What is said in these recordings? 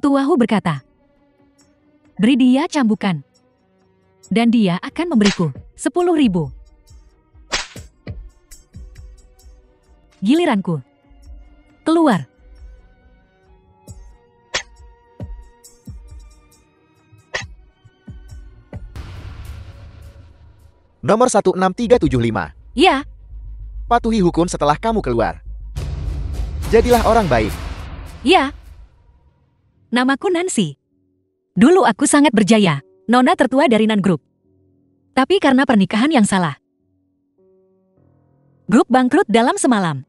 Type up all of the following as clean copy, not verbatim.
Ketua Hu berkata, beri dia cambukan. Dan dia akan memberiku 10.000. Giliranku. Keluar. Nomor 16375. Ya, Patuhi hukum setelah kamu keluar. Jadilah orang baik. ya. Namaku Nancy. Dulu aku sangat berjaya, nona tertua dari Nan Group. Tapi karena pernikahan yang salah, grup bangkrut dalam semalam.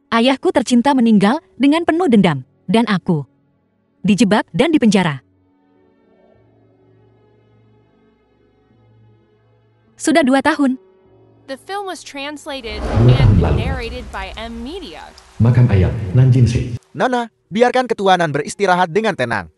Ayahku tercinta meninggal dengan penuh dendam, dan aku dijebak dan dipenjara. Sudah 2 tahun. The film was translated 2 tahun and lalu. narrated by M Media. Makam ayat Nanjinshi. Nona, biarkan ketua Nan beristirahat dengan tenang.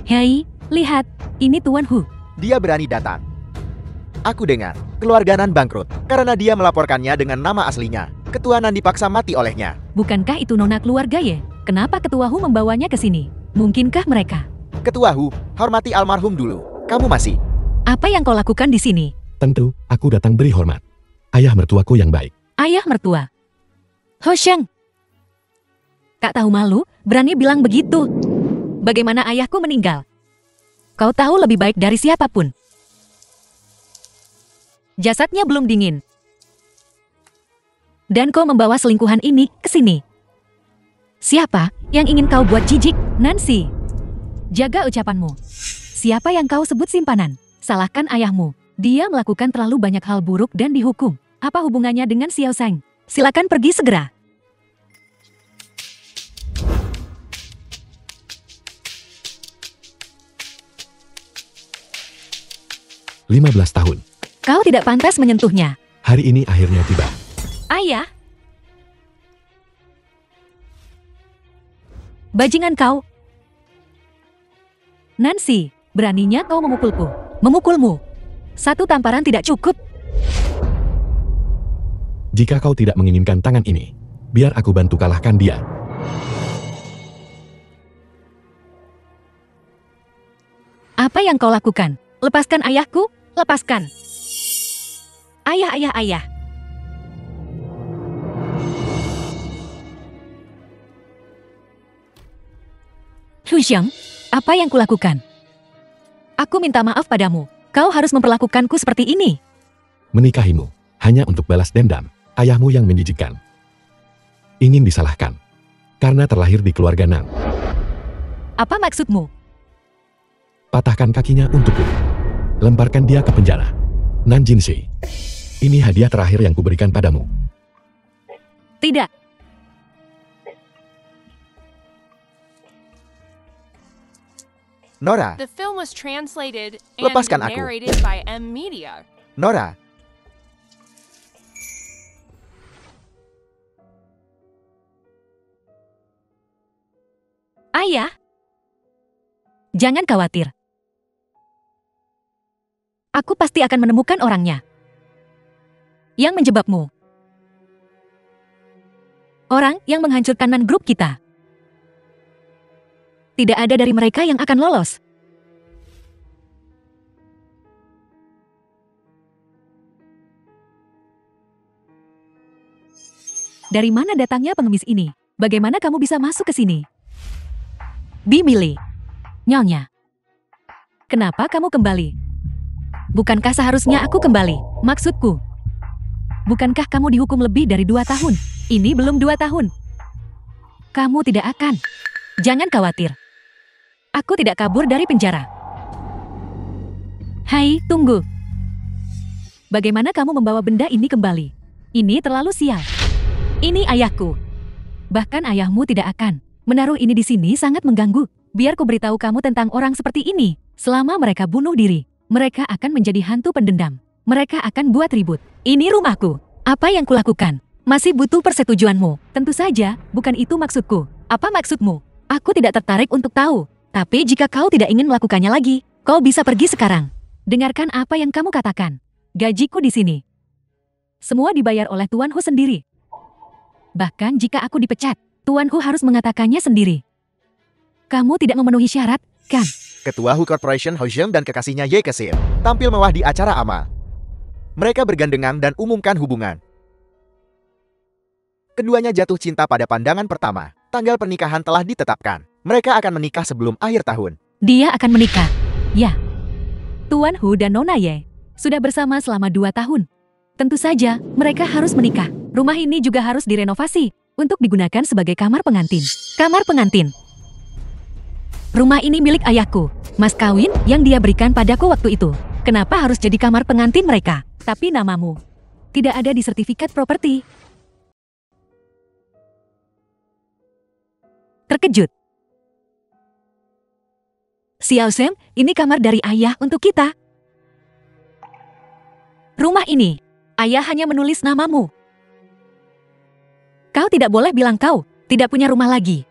Hei, lihat, ini Tuan Hu. Dia berani datang. Aku dengar, keluarga Nan bangkrut karena dia melaporkannya dengan nama aslinya. Ketua Nan dipaksa mati olehnya. Bukankah itu nona keluarga ya? Kenapa Ketua Hu membawanya ke sini? Mungkinkah mereka? Ketua Hu, hormati almarhum dulu. Kamu masih. Apa yang kau lakukan di sini? Tentu, aku datang beri hormat. Ayah mertuaku yang baik. Ayah mertua. Ho Sheng. Tak tahu malu, berani bilang begitu. Bagaimana ayahku meninggal? Kau tahu lebih baik dari siapapun. Jasadnya belum dingin. Dan kau membawa selingkuhan ini ke sini. Siapa yang ingin kau buat jijik? Nancy. Jaga ucapanmu. Siapa yang kau sebut simpanan? Salahkan ayahmu. Dia melakukan terlalu banyak hal buruk dan dihukum. Apa hubungannya dengan Xiao Zhang? Silakan pergi segera. 15 tahun. Kau tidak pantas menyentuhnya. Hari ini akhirnya tiba. Ayah. Bajingan kau. Nancy, beraninya kau memukulku. Memukulmu. 1 tamparan tidak cukup. Jika kau tidak menginginkan tangan ini, biar aku bantu kalahkan dia. Apa yang kau lakukan? Lepaskan ayahku, lepaskan. Ayah. Hu Xiang, apa yang kulakukan? Aku minta maaf padamu. Kau harus memperlakukanku seperti ini. Menikahimu, hanya untuk balas dendam, ayahmu yang menjijikkan. Ingin disalahkan, karena terlahir di keluarga Nan. Apa maksudmu? Patahkan kakinya untukku. Lemparkan dia ke penjara. Nanjinshi, ini hadiah terakhir yang kuberikan padamu. Tidak. Nora, The film was translated and Lepaskan aku. narrated by M Media. Nora. Ayah. Jangan khawatir. Aku pasti akan menemukan orangnya yang menjebakmu. Orang yang menghancurkan Nan Group kita. Tidak ada dari mereka yang akan lolos. Dari mana datangnya pengemis ini? Bagaimana kamu bisa masuk ke sini? Bimili. Nyonya. Kenapa kamu kembali? Bukankah seharusnya aku kembali? Maksudku. Bukankah kamu dihukum lebih dari 2 tahun? Ini belum 2 tahun. Kamu tidak akan. Jangan khawatir. Aku tidak kabur dari penjara. Hai, tunggu. Bagaimana kamu membawa benda ini kembali? Ini terlalu sial. Ini ayahku. Bahkan ayahmu tidak akan menaruh ini di sini sangat mengganggu. Biar ku beritahu kamu tentang orang seperti ini. Selama mereka bunuh diri, mereka akan menjadi hantu pendendam. Mereka akan buat ribut. Ini rumahku. Apa yang kulakukan? Masih butuh persetujuanmu. Tentu saja, bukan itu maksudku. Apa maksudmu? Aku tidak tertarik untuk tahu. Tapi jika kau tidak ingin melakukannya lagi, kau bisa pergi sekarang. Dengarkan apa yang kamu katakan. Gajiku di sini. Semua dibayar oleh Tuan Hu sendiri. Bahkan jika aku dipecat, Tuan Hu harus mengatakannya sendiri. Kamu tidak memenuhi syarat, kan? Ketua Hu Corporation Hou Zheng dan kekasihnya Ye Kexin tampil mewah di acara amal. Mereka bergandengan dan umumkan hubungan. Keduanya jatuh cinta pada pandangan pertama. Tanggal pernikahan telah ditetapkan. Mereka akan menikah sebelum akhir tahun. Dia akan menikah. Ya. Tuan Hu dan Nona Ye sudah bersama selama 2 tahun. Tentu saja, mereka harus menikah. Rumah ini juga harus direnovasi untuk digunakan sebagai kamar pengantin. Kamar pengantin. Rumah ini milik ayahku. Mas kawin yang dia berikan padaku waktu itu. Kenapa harus jadi kamar pengantin mereka? Tapi namamu tidak ada di sertifikat properti. Terkejut. Xiao Zhen, ini kamar dari ayah untuk kita. Rumah ini, ayah hanya menulis namamu. Kau tidak boleh bilang kau tidak punya rumah lagi.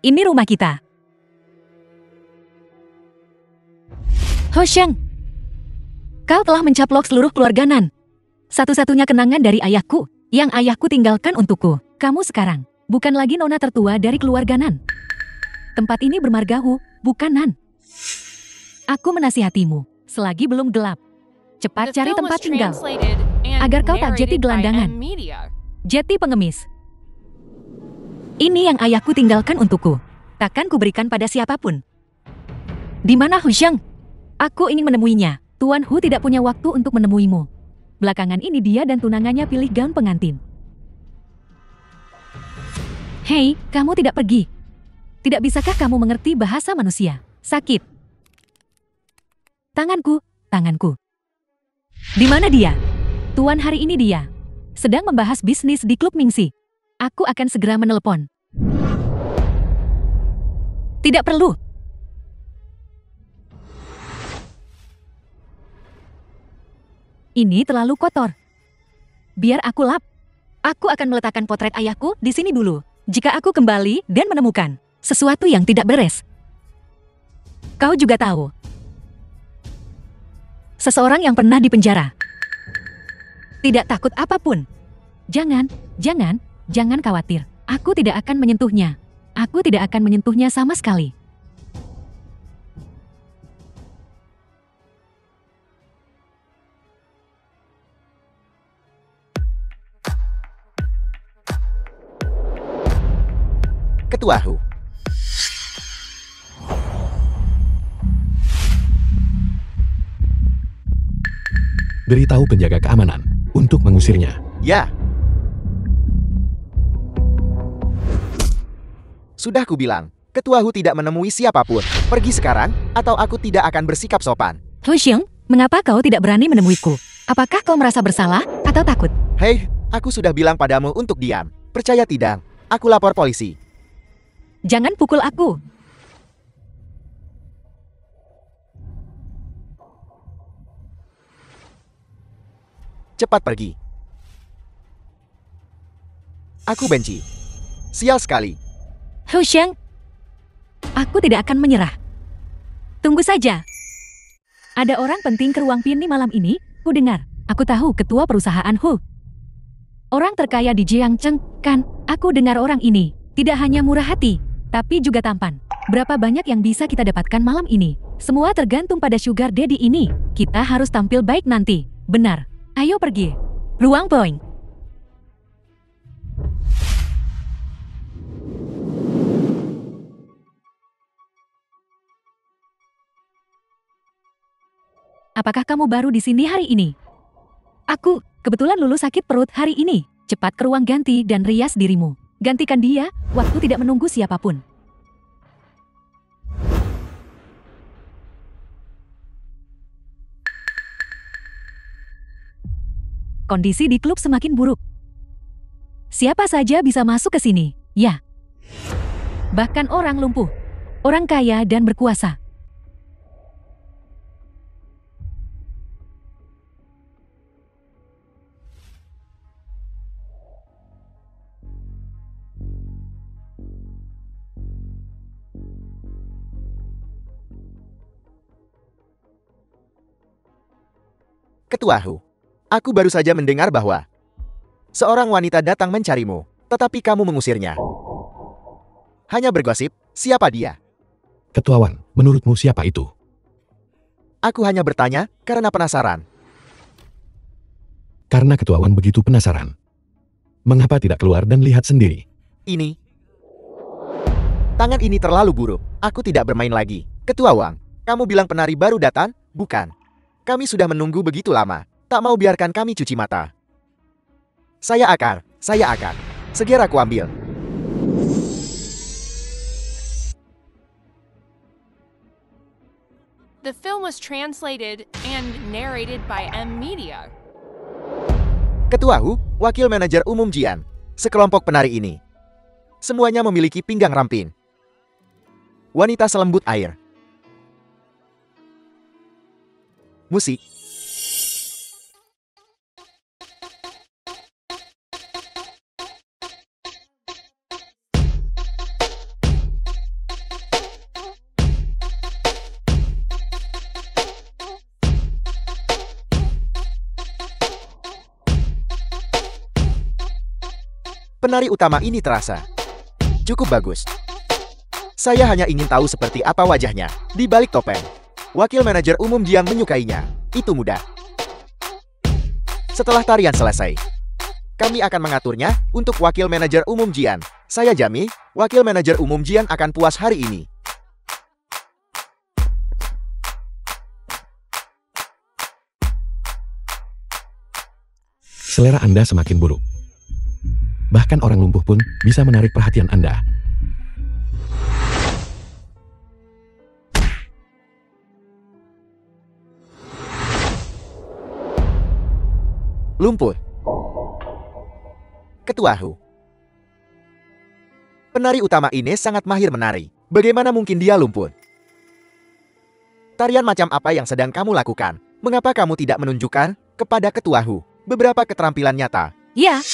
Ini rumah kita. Hou Zheng, kau telah mencaplok seluruh keluarga Nan. Satu-satunya kenangan dari ayahku, yang ayahku tinggalkan untukku. Kamu sekarang bukan lagi nona tertua dari keluarga Nan. Tempat ini bermarga Hu, bukan Nan. Aku menasihatimu, selagi belum gelap. Cepat The cari film tempat was tinggal, translated and agar kau tak jeti narrated by gelandangan. M Media. Jeti pengemis. Ini yang ayahku tinggalkan untukku. Takkan kuberikan pada siapapun. Di mana Hou Zheng? Aku ingin menemuinya. Tuan Hu tidak punya waktu untuk menemuimu. Belakangan ini dia dan tunangannya pilih gaun pengantin. Hei, kamu tidak pergi. Tidak bisakah kamu mengerti bahasa manusia? Sakit. Tanganku, tanganku. Di mana dia? Tuan hari ini dia sedang membahas bisnis di Klub Mingxi. Aku akan segera menelepon. Tidak perlu. Ini terlalu kotor. Biar aku lap. Aku akan meletakkan potret ayahku di sini dulu. Jika aku kembali dan menemukan sesuatu yang tidak beres. Kau juga tahu. Seseorang yang pernah dipenjara. Tidak takut apapun. Jangan khawatir. Aku tidak akan menyentuhnya. Aku tidak akan menyentuhnya sama sekali. Ketua Hu. Beritahu penjaga keamanan untuk mengusirnya. Ya. Sudah kubilang, Ketua Hu tidak menemui siapapun. Pergi sekarang, atau aku tidak akan bersikap sopan. Hou Zheng, mengapa kau tidak berani menemuiku? Apakah kau merasa bersalah atau takut? Hei, aku sudah bilang padamu untuk diam. Percaya tidak? Aku lapor polisi. Jangan pukul aku. Cepat pergi. Aku benci. Sial sekali. Hou Zheng, aku tidak akan menyerah. Tunggu saja. Ada orang penting ke ruang Pini malam ini, ku dengar. Aku tahu ketua perusahaan Hu. Orang terkaya di Jiangcheng, kan? Aku dengar orang ini tidak hanya murah hati, tapi juga tampan. Berapa banyak yang bisa kita dapatkan malam ini? Semua tergantung pada Sugar Daddy ini. Kita harus tampil baik nanti. Benar. Ayo pergi. Ruang Point. Apakah kamu baru di sini hari ini? Aku kebetulan lulus sakit perut hari ini. Cepat ke ruang ganti dan rias dirimu. Gantikan dia, waktu tidak menunggu siapapun. Kondisi di klub semakin buruk. Siapa saja bisa masuk ke sini, ya. Bahkan orang lumpuh, orang kaya dan berkuasa. Ketua Hu, aku baru saja mendengar bahwa seorang wanita datang mencarimu, tetapi kamu mengusirnya. Hanya bergosip, siapa dia? Ketua Wan, menurutmu siapa itu? Aku hanya bertanya karena penasaran. Karena Ketua Wan begitu penasaran. Mengapa tidak keluar dan lihat sendiri? Ini. Tangan ini terlalu buruk. Aku tidak bermain lagi. Ketua Wang, kamu bilang penari baru datang, bukan? Kami sudah menunggu begitu lama. Tak mau biarkan kami cuci mata. Saya akan. Segera aku ambil. The film was translated and narrated by M Media. Ketua Hu, Wakil Manajer Umum Jian. Sekelompok penari ini. Semuanya memiliki pinggang ramping. Wanita selembut air. Musik. Penari utama ini terasa cukup bagus. Saya hanya ingin tahu seperti apa wajahnya di balik topeng. Wakil Manajer Umum Jian menyukainya. Itu mudah. Setelah tarian selesai, kami akan mengaturnya untuk Wakil Manajer Umum Jian. Saya jamin, Wakil Manajer Umum Jian akan puas hari ini. Selera Anda semakin buruk. Bahkan orang lumpuh pun bisa menarik perhatian Anda. Lumpuh. Ketua Hu. Penari utama ini sangat mahir menari. Bagaimana mungkin dia lumpuh? Tarian macam apa yang sedang kamu lakukan? Mengapa kamu tidak menunjukkan kepada Ketua Hu beberapa keterampilan nyata? Ya,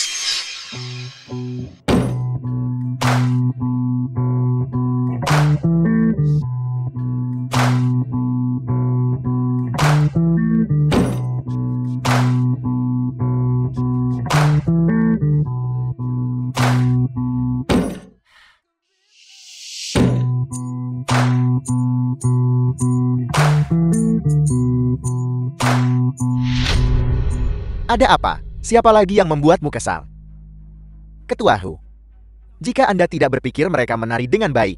Ada apa? Siapa lagi yang membuatmu kesal? Ketua Hu. Jika Anda tidak berpikir mereka menari dengan baik,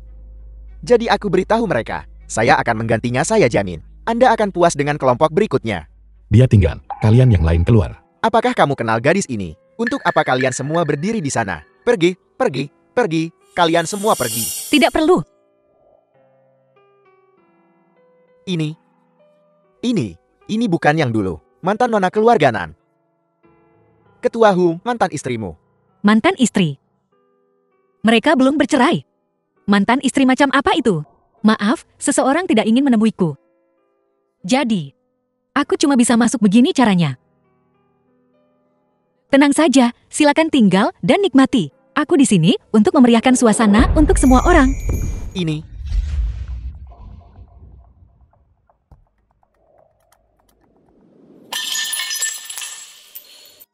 jadi aku beritahu mereka, saya akan menggantinya, saya jamin. Anda akan puas dengan kelompok berikutnya. Dia tinggal, kalian yang lain keluar. Apakah kamu kenal gadis ini? Untuk apa kalian semua berdiri di sana? Pergi, pergi, pergi. Kalian semua pergi. tidak perlu. Ini bukan yang dulu. Mantan nona keluarganan. Ketua Hu, mantan istrimu. Mantan istri. Mereka belum bercerai. Mantan istri macam apa itu? Maaf, seseorang tidak ingin menemuiku. Jadi, aku cuma bisa masuk begini caranya. Tenang saja, silakan tinggal dan nikmati. Aku di sini untuk memeriahkan suasana untuk semua orang. Ini.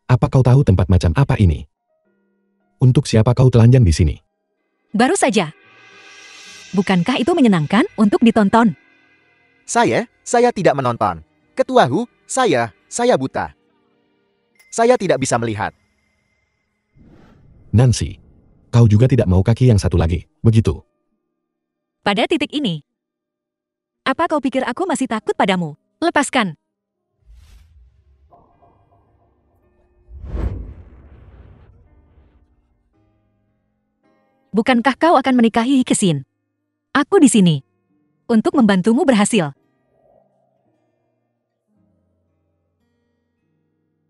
Apa kau tahu tempat macam apa ini? Untuk siapa kau telanjang di sini? Baru saja. Bukankah itu menyenangkan untuk ditonton? Saya tidak menonton. Ketua Hu, saya buta. Saya tidak bisa melihat. Nancy, kau juga tidak mau kaki yang satu lagi, begitu? Pada titik ini, apa kau pikir aku masih takut padamu? Lepaskan. Bukankah kau akan menikahi Hikesin? Aku di sini untuk membantumu berhasil.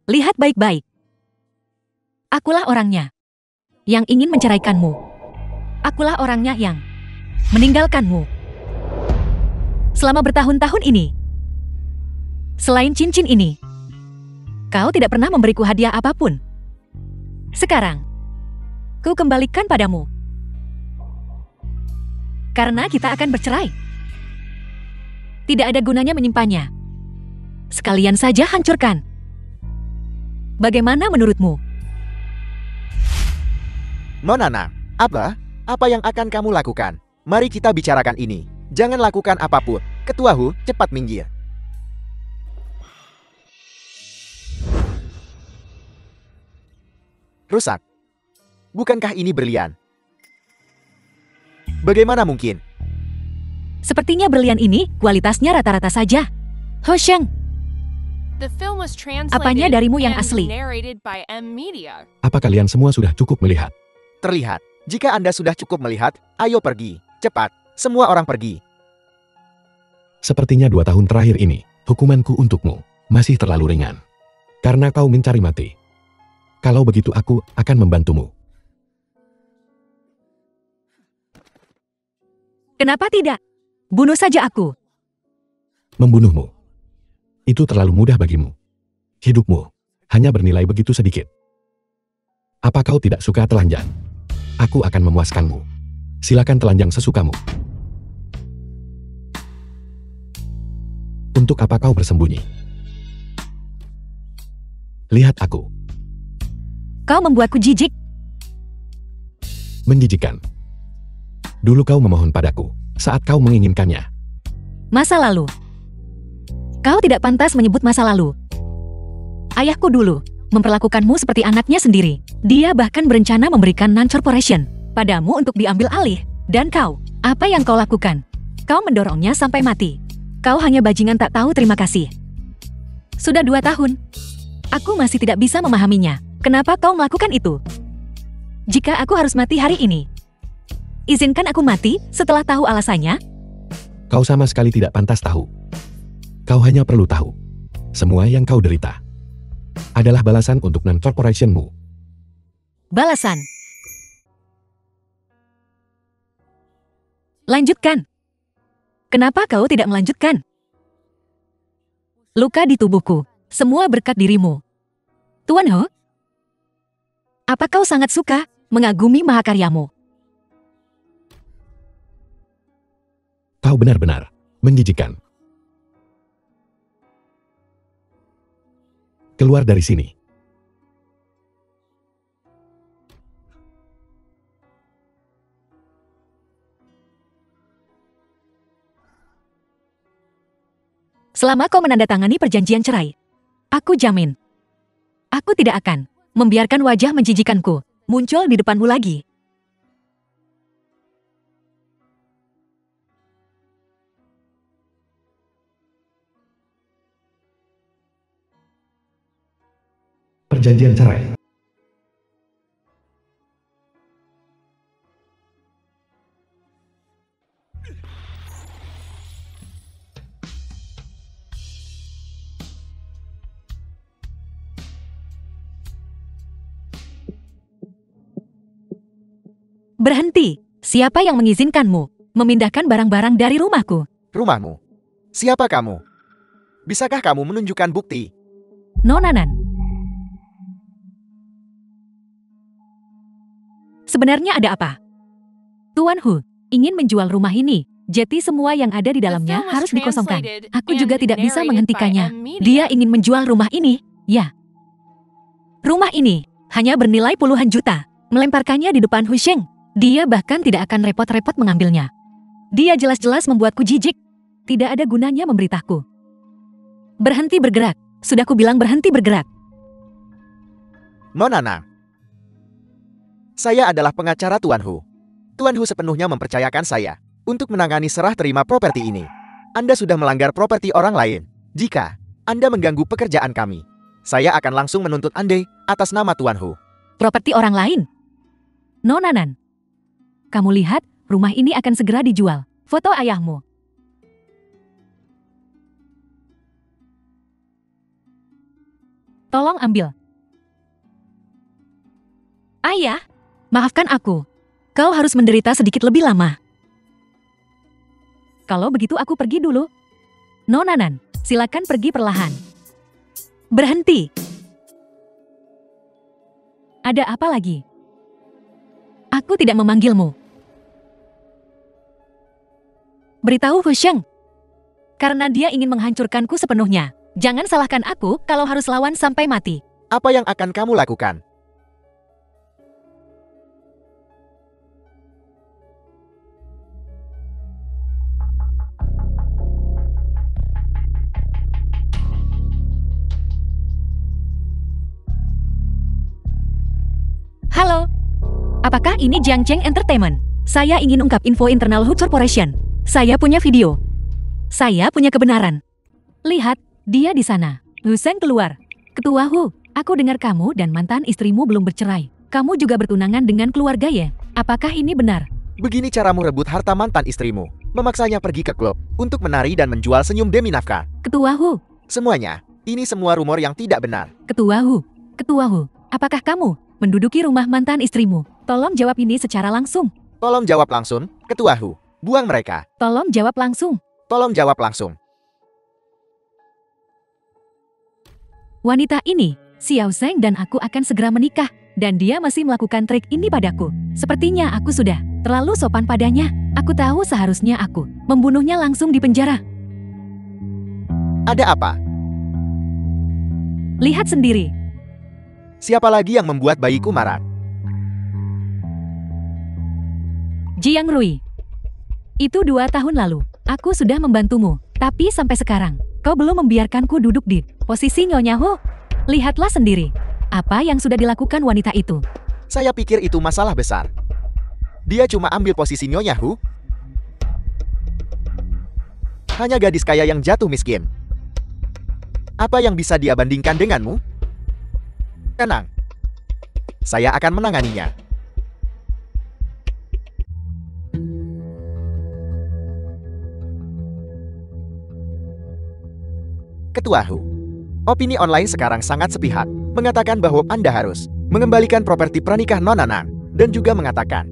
Lihat baik-baik. Akulah orangnya yang ingin menceraikanmu. Akulah orangnya yang meninggalkanmu. Selama bertahun-tahun ini. Selain cincin ini, kau tidak pernah memberiku hadiah apapun. Sekarang, ku kembalikan padamu. Karena kita akan bercerai. Tidak ada gunanya menyimpannya. Sekalian saja hancurkan. Bagaimana menurutmu? Nona, apa? Apa yang akan kamu lakukan? Mari kita bicarakan ini. Jangan lakukan apapun. Ketua Hu, cepat minggir. Rusak. Bukankah ini berlian? Bagaimana mungkin? Sepertinya berlian ini kualitasnya rata-rata saja. Ho Sheng, The film was apanya translated darimu yang and asli? narrated by M Media. Apa kalian semua sudah cukup melihat? Terlihat. Jika Anda sudah cukup melihat, ayo pergi. Cepat. Semua orang pergi. Sepertinya 2 tahun terakhir ini, hukumanku untukmu masih terlalu ringan. Karena kau mencari mati. Kalau begitu aku akan membantumu. Kenapa tidak? Bunuh saja aku. Membunuhmu. Itu terlalu mudah bagimu. Hidupmu hanya bernilai begitu sedikit. Apa kau tidak suka telanjang? Aku akan memuaskanmu. Silakan telanjang sesukamu. Untuk apa kau bersembunyi? Lihat aku. Kau membuatku jijik. Menjijikkan. Dulu kau memohon padaku saat kau menginginkannya. Masa lalu. Kau tidak pantas menyebut masa lalu. Ayahku dulu memperlakukanmu seperti anaknya sendiri. Dia bahkan berencana memberikan Nan Corporation padamu untuk diambil alih. Dan kau, apa yang kau lakukan? Kau mendorongnya sampai mati. Kau hanya bajingan tak tahu terima kasih. Sudah 2 tahun. Aku masih tidak bisa memahaminya. Kenapa kau melakukan itu? Jika aku harus mati hari ini, izinkan aku mati setelah tahu alasannya. Kau sama sekali tidak pantas tahu. Kau hanya perlu tahu. Semua yang kau derita adalah balasan untuk Nan Corporation-mu. Balasan. Lanjutkan. Kenapa kau tidak melanjutkan? Luka di tubuhku, semua berkat dirimu. Tuan Ho, apa kau sangat suka mengagumi mahakaryamu? Kau benar-benar menjijikkan. Keluar dari sini. Selama kau menandatangani perjanjian cerai, aku jamin, aku tidak akan membiarkan wajah menjijikanku muncul di depanmu lagi. Perjanjian cerai. Berhenti. Siapa yang mengizinkanmu memindahkan barang-barang dari rumahku? Rumahmu. Siapa kamu? Bisakah kamu menunjukkan bukti? Nonanan. Sebenarnya ada apa? Tuan Hu ingin menjual rumah ini. Jadi semua yang ada di dalamnya harus dikosongkan. Aku juga tidak bisa menghentikannya. Dia ingin menjual rumah ini. Ya. Rumah ini hanya bernilai puluhan juta. Melemparkannya di depan Hu Sheng. Dia bahkan tidak akan repot-repot mengambilnya. Dia jelas-jelas membuatku jijik. Tidak ada gunanya memberitahu. Berhenti bergerak. Sudah kubilang berhenti bergerak. Nona, saya adalah pengacara Tuan Hu. Tuan Hu sepenuhnya mempercayakan saya untuk menangani serah terima properti ini. Anda sudah melanggar properti orang lain. Jika Anda mengganggu pekerjaan kami, saya akan langsung menuntut Anda atas nama Tuan Hu. Properti orang lain? Nonanan. Kamu lihat, rumah ini akan segera dijual. Foto ayahmu. Tolong ambil. Ayah, maafkan aku. Kau harus menderita sedikit lebih lama. Kalau begitu aku pergi dulu. Nona Nan, silakan pergi perlahan. Berhenti. Ada apa lagi? Aku tidak memanggilmu. Beritahu Hu Sheng. Karena dia ingin menghancurkanku sepenuhnya. Jangan salahkan aku kalau harus lawan sampai mati. Apa yang akan kamu lakukan? Halo. Apakah ini Jiang Cheng Entertainment? Saya ingin ungkap info internal Hu Corporation. Saya punya video. Saya punya kebenaran. Lihat, dia di sana. Hu Sheng keluar. Ketua Hu, aku dengar kamu dan mantan istrimu belum bercerai. Kamu juga bertunangan dengan keluarga ya? Apakah ini benar? Begini caramu rebut harta mantan istrimu. Memaksanya pergi ke klub untuk menari dan menjual senyum demi nafkah. Ketua Hu, Semuanya, ini semua rumor yang tidak benar. Ketua Hu, apakah kamu menduduki rumah mantan istrimu? Tolong jawab ini secara langsung. Tolong jawab langsung, Ketua Hu. Buang mereka. Tolong jawab langsung. Tolong jawab langsung. Wanita ini, Xiao Zheng dan aku akan segera menikah. Dan dia masih melakukan trik ini padaku. Sepertinya aku sudah terlalu sopan padanya. Aku tahu seharusnya aku membunuhnya langsung di penjara. Ada apa? Lihat sendiri. Siapa lagi yang membuat bayiku marah? Jiang Rui. Itu 2 tahun lalu. Aku sudah membantumu. Tapi sampai sekarang, kau belum membiarkanku duduk di posisi Nyonya Hu. Lihatlah sendiri. Apa yang sudah dilakukan wanita itu? Saya pikir itu masalah besar. Dia cuma ambil posisi Nyonya Hu. Hanya gadis kaya yang jatuh miskin. Apa yang bisa dia bandingkan denganmu? Tenang. Saya akan menanganinya. Ketua Hu. Opini online sekarang sangat sepihak, mengatakan bahwa Anda harus mengembalikan properti pernikahan Nona Nan, dan juga mengatakan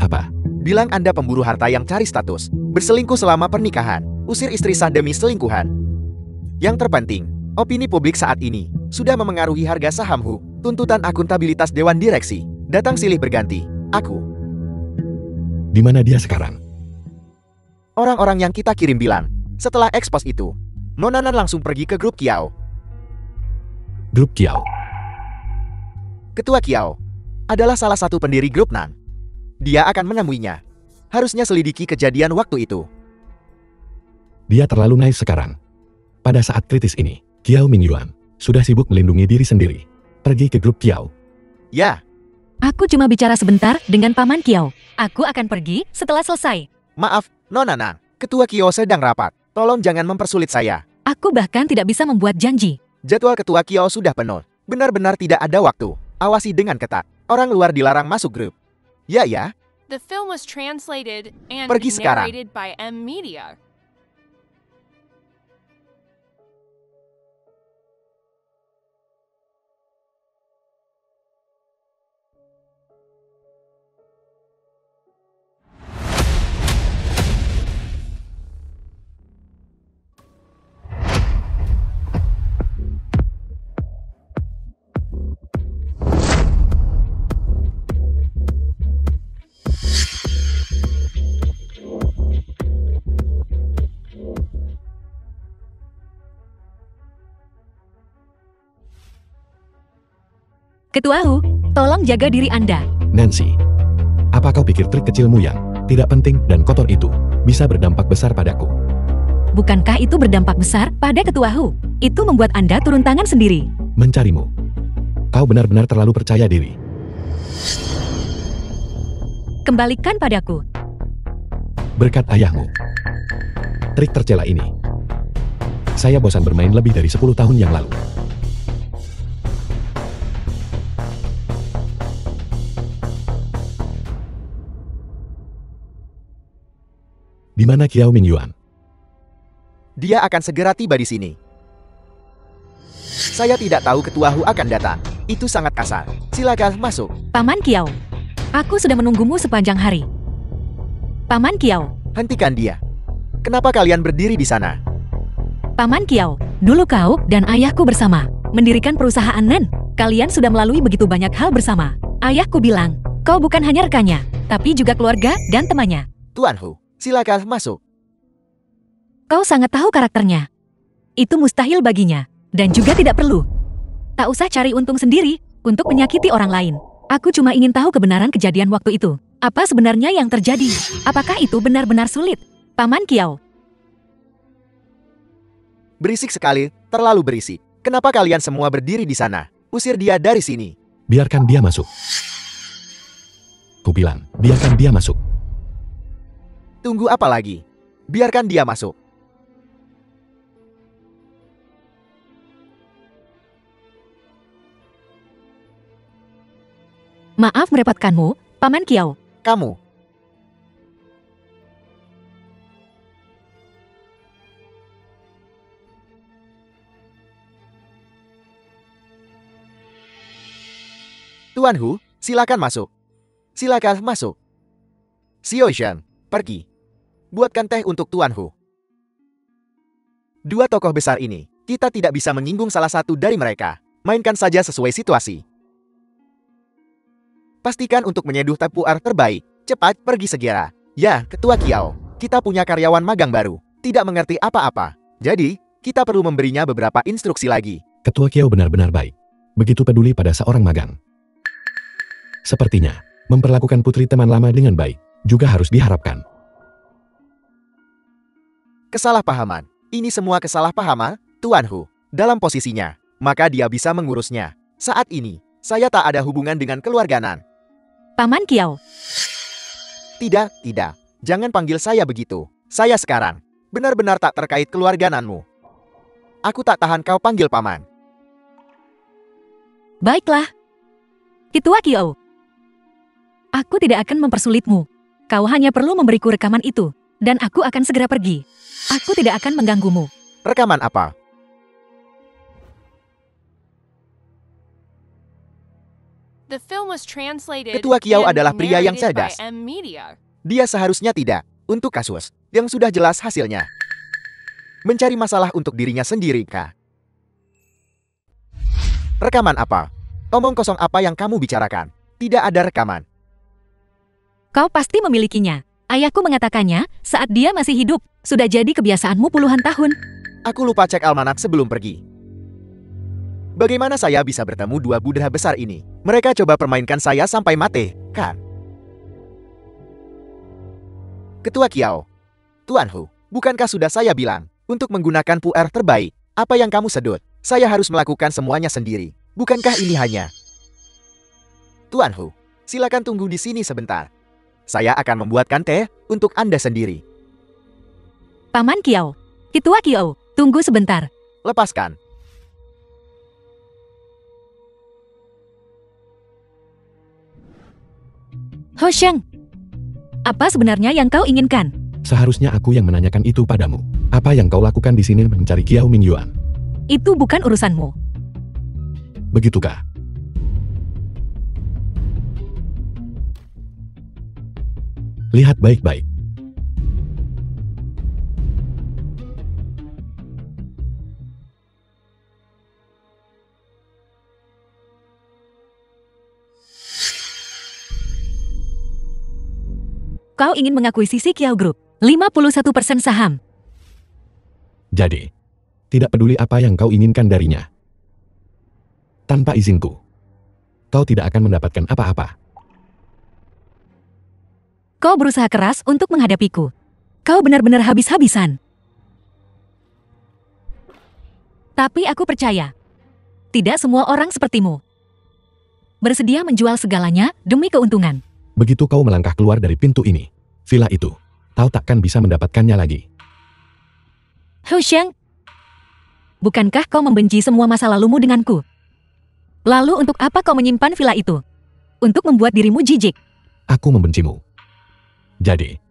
apa? bilang Anda pemburu harta yang cari status, berselingkuh selama pernikahan, usir istri sah demi selingkuhan. Yang terpenting, opini publik saat ini sudah memengaruhi harga saham Hu, tuntutan akuntabilitas Dewan Direksi, datang silih berganti, aku. Di mana dia sekarang? Orang-orang yang kita kirim bilang, setelah ekspos itu, Nona Nan langsung pergi ke grup Kiao. Grup Kiao. Ketua Kiao adalah salah satu pendiri grup Nan. Dia akan menemuinya. Harusnya selidiki kejadian waktu itu. Dia terlalu naif sekarang. Pada saat kritis ini, Kiao Mingyuan sudah sibuk melindungi diri sendiri. Pergi ke grup Kiao. Ya, Aku cuma bicara sebentar dengan Paman Kiao. Aku akan pergi setelah selesai. maaf, Nona Nan. Ketua Kiao sedang rapat. Tolong jangan mempersulit saya. Aku bahkan tidak bisa membuat janji. Jadwal Ketua Kiao sudah penuh. Benar-benar tidak ada waktu. Awasi dengan ketat. Orang luar dilarang masuk grup. Ya. The film was translated and Pergi sekarang. narrated by M Media. Ketua Hu, tolong jaga diri Anda. Nancy, apa kau pikir trik kecilmu yang tidak penting dan kotor itu bisa berdampak besar padaku? Bukankah itu berdampak besar pada Ketua Hu? Itu membuat Anda turun tangan sendiri. Mencarimu. Kau benar-benar terlalu percaya diri. Kembalikan padaku. Berkat ayahmu. Trik tercela ini. Saya bosan bermain lebih dari 10 tahun yang lalu. Di mana Kiao Mingyuan? Dia akan segera tiba di sini. Saya tidak tahu Ketua Hu akan datang. Itu sangat kasar. Silakan masuk. Paman Kiau, aku sudah menunggumu sepanjang hari. Paman Kiau, Hentikan dia. Kenapa kalian berdiri di sana? Paman Kiau, dulu kau dan ayahku bersama mendirikan perusahaan Nen. Kalian sudah melalui begitu banyak hal bersama. Ayahku bilang, kau bukan hanya rekannya, tapi juga keluarga dan temannya. Tuan Hu, silakan masuk. Kau sangat tahu karakternya. Itu mustahil baginya, dan juga tidak perlu. Tak usah cari untung sendiri untuk menyakiti orang lain. Aku cuma ingin tahu kebenaran kejadian waktu itu. Apa sebenarnya yang terjadi? Apakah itu benar-benar sulit? Paman Kiau, Berisik sekali, terlalu berisik. Kenapa kalian semua berdiri di sana? Usir dia dari sini. Biarkan dia masuk. Kubilang, biarkan dia masuk. Tunggu apa lagi? Biarkan dia masuk. maaf merepotkanmu, Paman Kiau. Kamu. Tuan Hu, silakan masuk. Silakan masuk. Xiao-Shan, pergi. Buatkan teh untuk Tuan Hu. Dua tokoh besar ini, kita tidak bisa menyinggung salah satu dari mereka. Mainkan saja sesuai situasi. Pastikan untuk menyeduh teh pu'er terbaik. Cepat pergi segera. Ya, Ketua Kiau, kita punya karyawan magang baru. Tidak mengerti apa-apa. Jadi, kita perlu memberinya beberapa instruksi lagi. Ketua Kiau benar-benar baik. Begitu peduli pada seorang magang. Sepertinya, memperlakukan putri teman lama dengan baik, juga harus diharapkan. Kesalahpahaman. Ini semua kesalahpahaman, Tuan Hu. Dalam posisinya, maka dia bisa mengurusnya. Saat ini, saya tak ada hubungan dengan keluarga Nan. Paman Kiau, Tidak, tidak. Jangan panggil saya begitu. Saya sekarang benar-benar tak terkait keluarga Nanmu. Aku tak tahan kau panggil paman. baiklah. Ketua Kiau, aku tidak akan mempersulitmu. Kau hanya perlu memberiku rekaman itu, dan aku akan segera pergi. Aku tidak akan mengganggumu. Rekaman apa? The film was translated Ketua Kiau and adalah pria yang narrated by cerdas. M Media. Dia seharusnya tidak. Untuk kasus yang sudah jelas hasilnya. Mencari masalah untuk dirinya sendiri, kah? Rekaman apa? Omong kosong apa yang kamu bicarakan? Tidak ada rekaman. Kau pasti memilikinya. Ayahku mengatakannya saat dia masih hidup. Sudah jadi kebiasaanmu puluhan tahun. Aku lupa cek almanak sebelum pergi. Bagaimana saya bisa bertemu dua Buddha besar ini? Mereka coba permainkan saya sampai mati, kan? Ketua Kiau. Tuan Hu, bukankah sudah saya bilang untuk menggunakan pu'er terbaik? Apa yang kamu sedut? Saya harus melakukan semuanya sendiri. Bukankah ini hanya... Tuan Hu, silakan tunggu di sini sebentar. Saya akan membuatkan teh untuk Anda sendiri. Paman Kiau, Ketua Kiau, tunggu sebentar. Lepaskan. Ho Sheng, apa sebenarnya yang kau inginkan? Seharusnya aku yang menanyakan itu padamu. Apa yang kau lakukan di sini mencari Kiau Mingyuan? Itu bukan urusanmu. Begitukah? Lihat baik-baik. Kau ingin mengakuisisi Kiau Group, 51% saham. Jadi, tidak peduli apa yang kau inginkan darinya. Tanpa izinku, kau tidak akan mendapatkan apa-apa. Kau berusaha keras untuk menghadapiku. Kau benar-benar habis-habisan. Tapi aku percaya, tidak semua orang sepertimu. Bersedia menjual segalanya demi keuntungan. Begitu kau melangkah keluar dari pintu ini, villa itu, kau takkan bisa mendapatkannya lagi. Ho Sheng, bukankah kau membenci semua masa lalumu denganku? Lalu untuk apa kau menyimpan villa itu? Untuk membuat dirimu jijik. Aku membencimu. Jadi,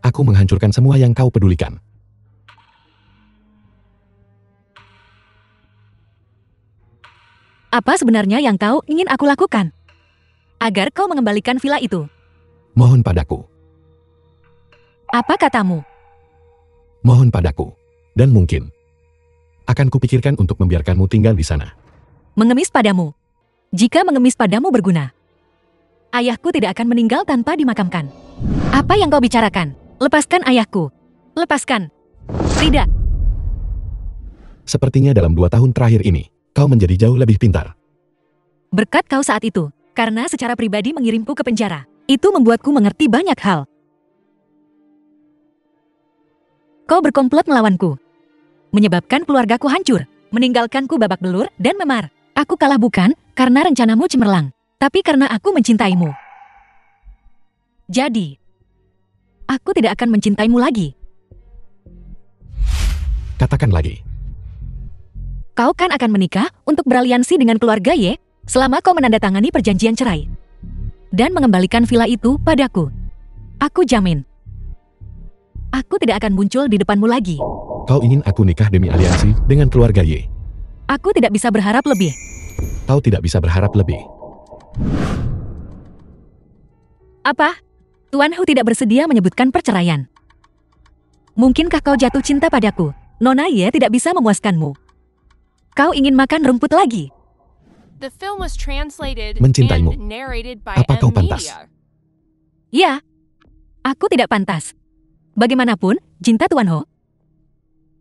aku menghancurkan semua yang kau pedulikan. 。 Kau ingin mengakuisisi Kiau Group, 51% saham. Jadi, aku membencimu. Jadi, aku menghancurkan semua yang kau pedulikan. 。 Aku menghancurkan semua yang kau pedulikan. 。 . 。 . 。 . 。 . 。 . 。Apa sebenarnya yang kau ingin aku lakukan? Agar kau mengembalikan villa itu. Mohon padaku. Apa katamu? Mohon padaku. Dan mungkin akan kupikirkan untuk membiarkanmu tinggal di sana. Mengemis padamu. Jika mengemis padamu berguna, ayahku tidak akan meninggal tanpa dimakamkan. Apa yang kau bicarakan? Lepaskan ayahku. Lepaskan. Tidak. Sepertinya dalam 2 tahun terakhir ini, kau menjadi jauh lebih pintar. Berkat kau saat itu, karena secara pribadi mengirimku ke penjara. Itu membuatku mengerti banyak hal. Kau berkomplot melawanku. Menyebabkan keluargaku hancur, meninggalkanku babak belur dan memar. Aku kalah bukan karena rencanamu cemerlang, tapi karena aku mencintaimu. Jadi, aku tidak akan mencintaimu lagi. Katakan lagi. Kau kan akan menikah untuk beraliansi dengan keluarga Y selama kau menandatangani perjanjian cerai. Dan mengembalikan villa itu padaku. Aku jamin. Aku tidak akan muncul di depanmu lagi. Kau ingin aku nikah demi aliansi dengan keluarga Y. Aku tidak bisa berharap lebih. Kau tidak bisa berharap lebih. Apa? Tuan Hu tidak bersedia menyebutkan perceraian. Mungkinkah kau jatuh cinta padaku? Nona Ye tidak bisa memuaskanmu. Kau ingin makan rumput lagi? The film was translated Mencintaimu. and narrated by Apa kau pantas? M-Media. Ya. Aku tidak pantas. Bagaimanapun, cinta Tuan Ho.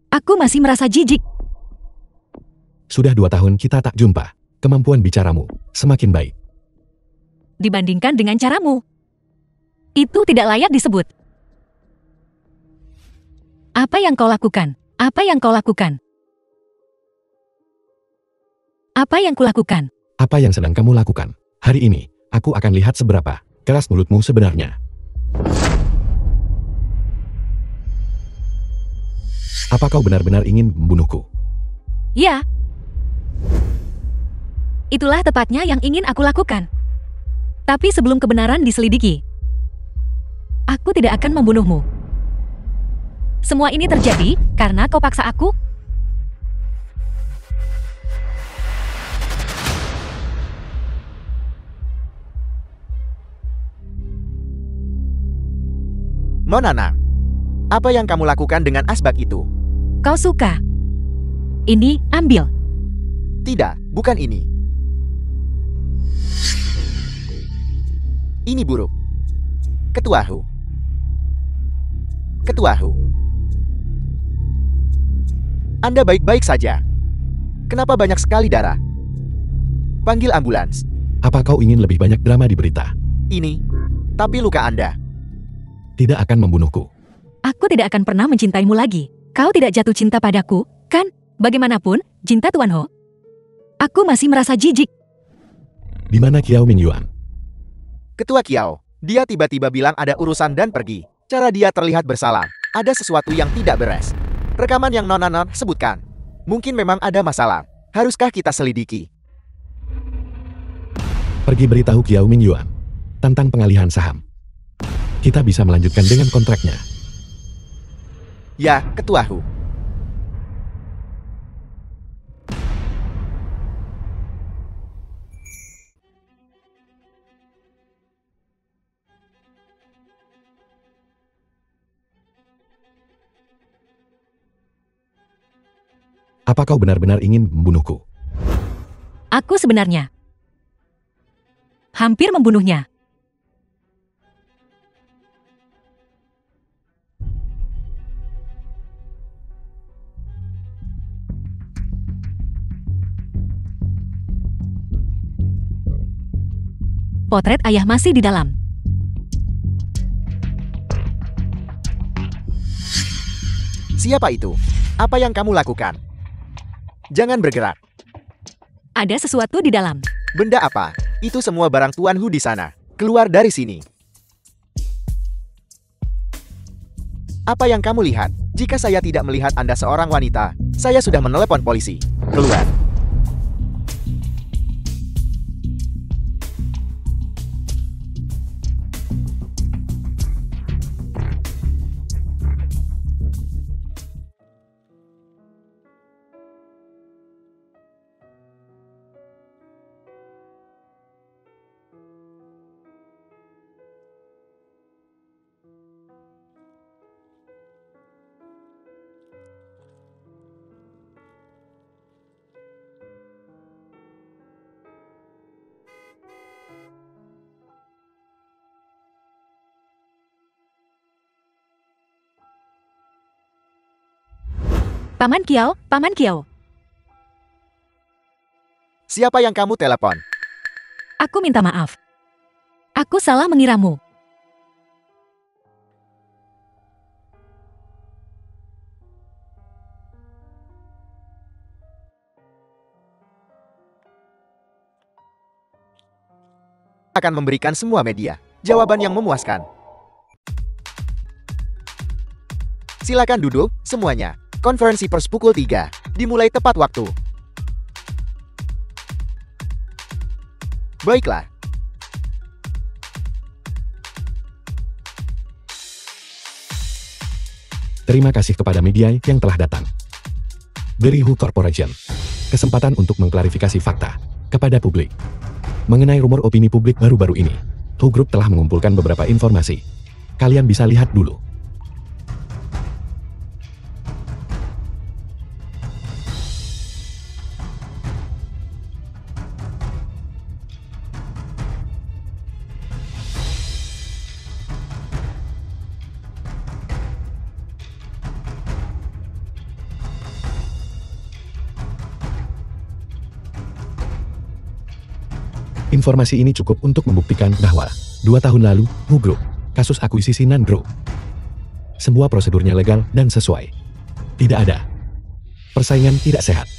Aku masih merasa jijik. Sudah 2 tahun kita tak jumpa. Kemampuan bicaramu semakin baik. Dibandingkan dengan caramu. Itu tidak layak disebut. Apa yang kau lakukan? Apa yang kau lakukan? Apa yang kulakukan? Apa yang sedang kamu lakukan? Hari ini, aku akan lihat seberapa keras mulutmu sebenarnya. Apa kau benar-benar ingin membunuhku? Ya. Itulah tepatnya yang ingin aku lakukan. Tapi sebelum kebenaran diselidiki, aku tidak akan membunuhmu. Semua ini terjadi karena kau paksa aku. Monana, apa yang kamu lakukan dengan asbak itu? Kau suka. Ini, ambil. Tidak, bukan ini. Ini buruk. Ketua Hu. Ketua Hu. Anda baik-baik saja. Kenapa banyak sekali darah? Panggil ambulans. Apa kau ingin lebih banyak drama di berita? Ini. Tapi luka Anda. Tidak akan membunuhku. Aku tidak akan pernah mencintaimu lagi. Kau tidak jatuh cinta padaku, kan? Bagaimanapun, cinta Tuan Ho. Aku masih merasa jijik. Di mana Kiao Minyuan? Ketua Kiao. Dia tiba-tiba bilang ada urusan dan pergi. Cara dia terlihat bersalah. Ada sesuatu yang tidak beres. Rekaman yang non sebutkan. Mungkin memang ada masalah. Haruskah kita selidiki? Pergi beritahu Kiao Minyuan tentang pengalihan saham. Kita bisa melanjutkan dengan kontraknya. Ya, Ketua Hu. Apa kau benar-benar ingin membunuhku? Aku sebenarnya hampir membunuhnya. Potret ayah masih di dalam. Siapa itu? Apa yang kamu lakukan? Jangan bergerak. Ada sesuatu di dalam. Benda apa? Itu semua barang Tuan Hu di sana. Keluar dari sini. Apa yang kamu lihat? Jika saya tidak melihat Anda seorang wanita, saya sudah menelepon polisi. Keluar. Paman Kiao, Paman Kiao. Siapa yang kamu telepon? Aku minta maaf. Aku salah mengiramu. Akan memberikan semua media jawaban yang memuaskan. Silakan duduk, semuanya. Konferensi pers pukul 3. Dimulai tepat waktu. Baiklah. Terima kasih kepada media yang telah datang. Dari Hu Corporation. Kesempatan untuk mengklarifikasi fakta kepada publik. Mengenai rumor opini publik baru-baru ini, Hu Group telah mengumpulkan beberapa informasi. Kalian bisa lihat dulu. Informasi ini cukup untuk membuktikan bahwa 2 tahun lalu, Hu Group, kasus akuisisi Nandro. Semua prosedurnya legal dan sesuai. Tidak ada persaingan tidak sehat.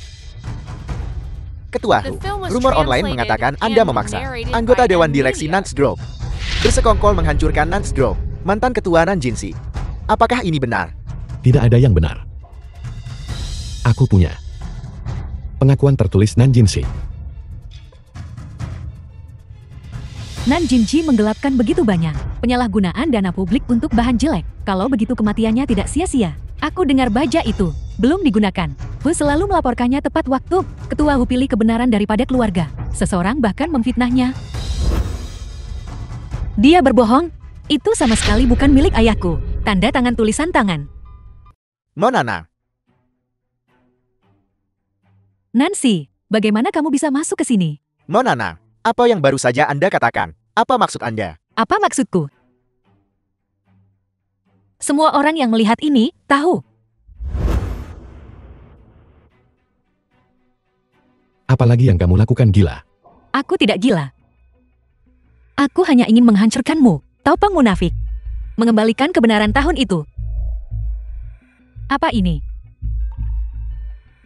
Ketua The Hu, film was rumor online translated mengatakan and Anda memaksa narrated anggota by Dewan M Direksi Media. Nance Group bersekongkol menghancurkan Nance Group, mantan ketua Nanjinshi. Apakah ini benar? Tidak ada yang benar. Aku punya pengakuan tertulis Nanjinshi. Nanjinshi menggelapkan begitu banyak penyalahgunaan dana publik untuk bahan jelek. Kalau begitu kematiannya tidak sia-sia. Aku dengar baja itu belum digunakan. Hu selalu melaporkannya tepat waktu. Ketua Hu pilih kebenaran daripada keluarga. Seseorang bahkan memfitnahnya. Dia berbohong. Itu sama sekali bukan milik ayahku. Tanda tangan tulisan tangan. Monana, Nancy, bagaimana kamu bisa masuk ke sini? Monana, apa yang baru saja Anda katakan? Apa maksud Anda? Apa maksudku? Semua orang yang melihat ini tahu. Apalagi yang kamu lakukan gila. Aku tidak gila. Aku hanya ingin menghancurkanmu, taupang munafik. Mengembalikan kebenaran tahun itu. Apa ini?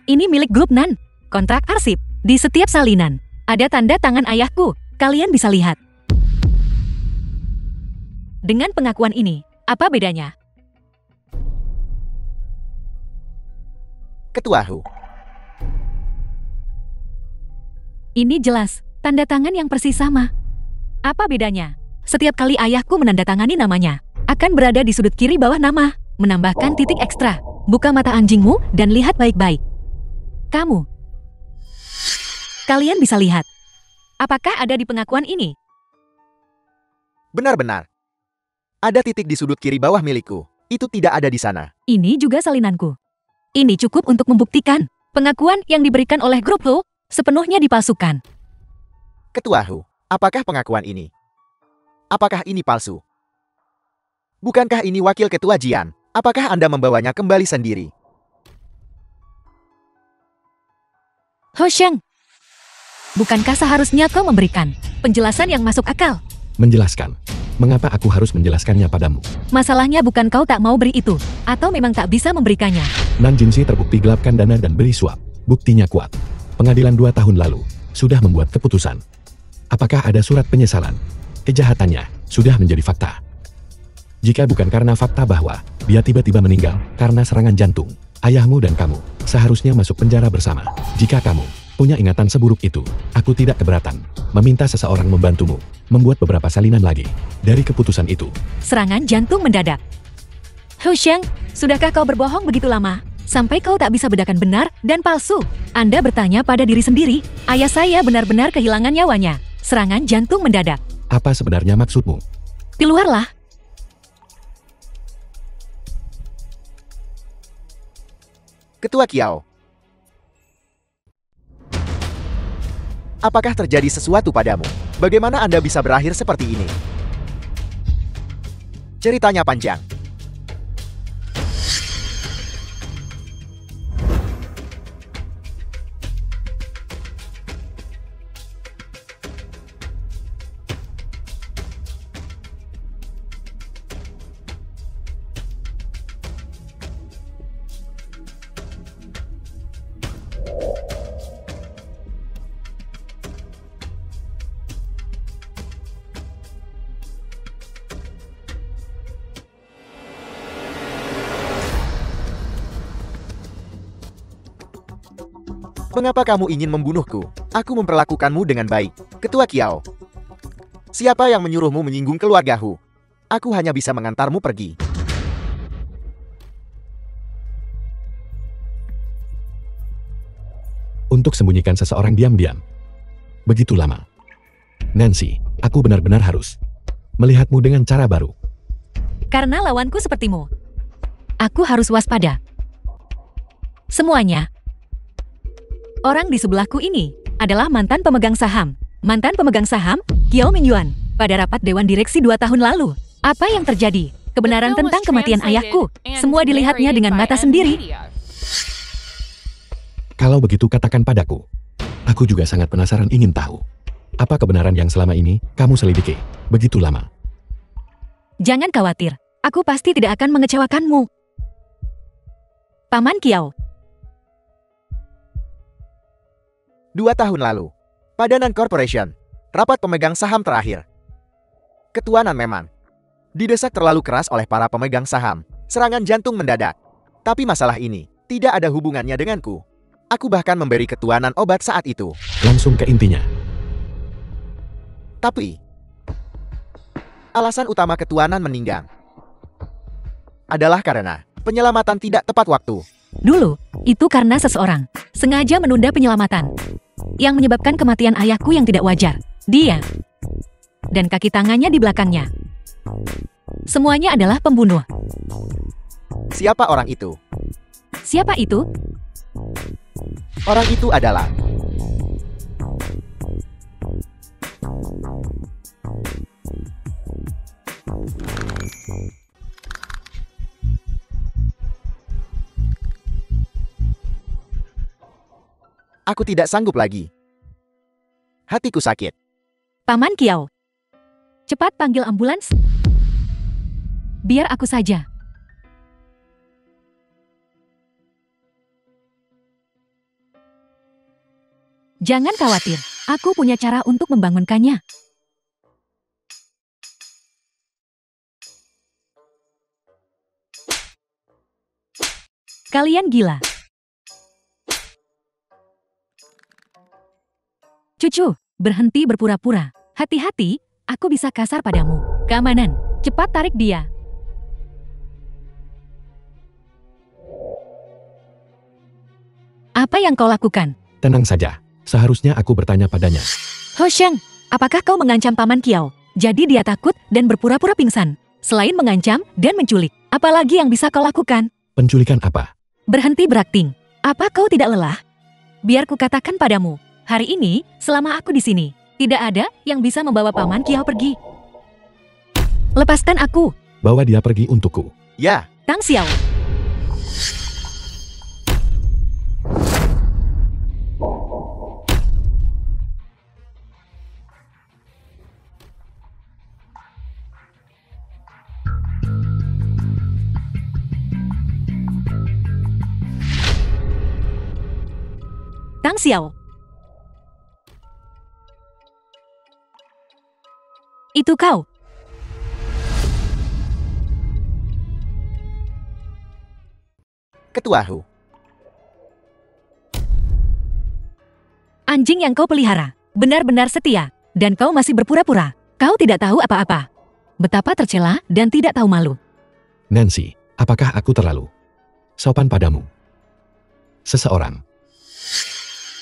Ini milik grup Nan. Kontrak arsip. Di setiap salinan. Ada tanda tangan ayahku. Kalian bisa lihat. Dengan pengakuan ini, apa bedanya? Ketua Hu, Ini jelas, tanda tangan yang persis sama. Apa bedanya? Setiap kali ayahku menandatangani namanya, akan berada di sudut kiri bawah nama, menambahkan titik ekstra. Buka mata anjingmu dan lihat baik-baik. Kamu. Kalian bisa lihat. Apakah ada di pengakuan ini? benar-benar. Ada titik di sudut kiri bawah milikku. Itu tidak ada di sana. Ini juga salinanku. Ini cukup untuk membuktikan pengakuan yang diberikan oleh grup Hu sepenuhnya dipalsukan. Ketua Hu, apakah pengakuan ini? Apakah ini palsu? Bukankah ini wakil ketua Jian? Apakah Anda membawanya kembali sendiri? Ho Sheng, bukankah seharusnya kau memberikan penjelasan yang masuk akal? Menjelaskan. Mengapa aku harus menjelaskannya padamu? Masalahnya bukan kau tak mau beri itu, atau memang tak bisa memberikannya. Nanjinshi terbukti gelapkan dana dan beri suap. Buktinya kuat. Pengadilan 2 tahun lalu sudah membuat keputusan. Apakah ada surat penyesalan? Kejahatannya sudah menjadi fakta. Jika bukan karena fakta bahwa dia tiba-tiba meninggal karena serangan jantung, ayahmu dan kamu seharusnya masuk penjara bersama. Jika kamu punya ingatan seburuk itu, aku tidak keberatan meminta seseorang membantumu membuat beberapa salinan lagi dari keputusan itu. Serangan jantung mendadak. Ho Sheng, sudahkah kau berbohong begitu lama? Sampai kau tak bisa bedakan benar dan palsu. Anda bertanya pada diri sendiri, ayah saya benar-benar kehilangan nyawanya. Serangan jantung mendadak. Apa sebenarnya maksudmu? Keluarlah. Ketua Kiao. Apakah terjadi sesuatu padamu? Bagaimana Anda bisa berakhir seperti ini? Ceritanya panjang. Mengapa kamu ingin membunuhku? Aku memperlakukanmu dengan baik. Ketua Kiao. Siapa yang menyuruhmu menyinggung keluargaku? Aku hanya bisa mengantarmu pergi. Untuk sembunyikan seseorang diam-diam. Begitu lama. Nancy, aku benar-benar harus melihatmu dengan cara baru. Karena lawanku sepertimu. Aku harus waspada. Semuanya. Orang di sebelahku ini adalah mantan pemegang saham. Mantan pemegang saham, Kiao Mingyuan, pada rapat Dewan Direksi 2 tahun lalu. Apa yang terjadi? Kebenaran tentang kematian ayahku. Semua dilihatnya dengan mata sendiri. Kalau begitu katakan padaku. Aku juga sangat penasaran ingin tahu. Apa kebenaran yang selama ini kamu selidiki begitu lama? Jangan khawatir, aku pasti tidak akan mengecewakanmu. Paman Kiao. 2 tahun lalu, pada Nan Corporation, rapat pemegang saham terakhir. Ketua Nan memang didesak terlalu keras oleh para pemegang saham, serangan jantung mendadak. Tapi masalah ini tidak ada hubungannya denganku. Aku bahkan memberi Ketua Nan obat saat itu. Langsung ke intinya. Tapi, alasan utama Ketua Nan meninggal adalah karena penyelamatan tidak tepat waktu. Dulu, itu karena seseorang sengaja menunda penyelamatan yang menyebabkan kematian ayahku yang tidak wajar. Dia dan kaki tangannya di belakangnya. Semuanya adalah pembunuh. Siapa orang itu? Siapa itu? Orang itu adalah aku tidak sanggup lagi. Hatiku sakit. Paman Kiao. Cepat panggil ambulans. Biar aku saja. Jangan khawatir, aku punya cara untuk membangunkannya. Kalian gila. Cucu, berhenti berpura-pura. Hati-hati, aku bisa kasar padamu. Keamanan, cepat tarik dia. Apa yang kau lakukan? Tenang saja. Seharusnya aku bertanya padanya. Ho Sheng, apakah kau mengancam Paman Kiao? Jadi dia takut dan berpura-pura pingsan. Selain mengancam dan menculik, apalagi yang bisa kau lakukan? Penculikan apa? Berhenti berakting. Apa kau tidak lelah? Biar ku katakan padamu, hari ini, selama aku di sini, tidak ada yang bisa membawa Paman Kiao pergi. Lepaskan aku, Bawa dia pergi untukku. ya. Tang Xiao. Tang Xiao. Itu kau. Ketua Hu. Anjing yang kau pelihara, benar-benar setia, dan kau masih berpura-pura. Kau tidak tahu apa-apa. Betapa tercela dan tidak tahu malu. Nancy, apakah aku terlalu sopan padamu? Seseorang.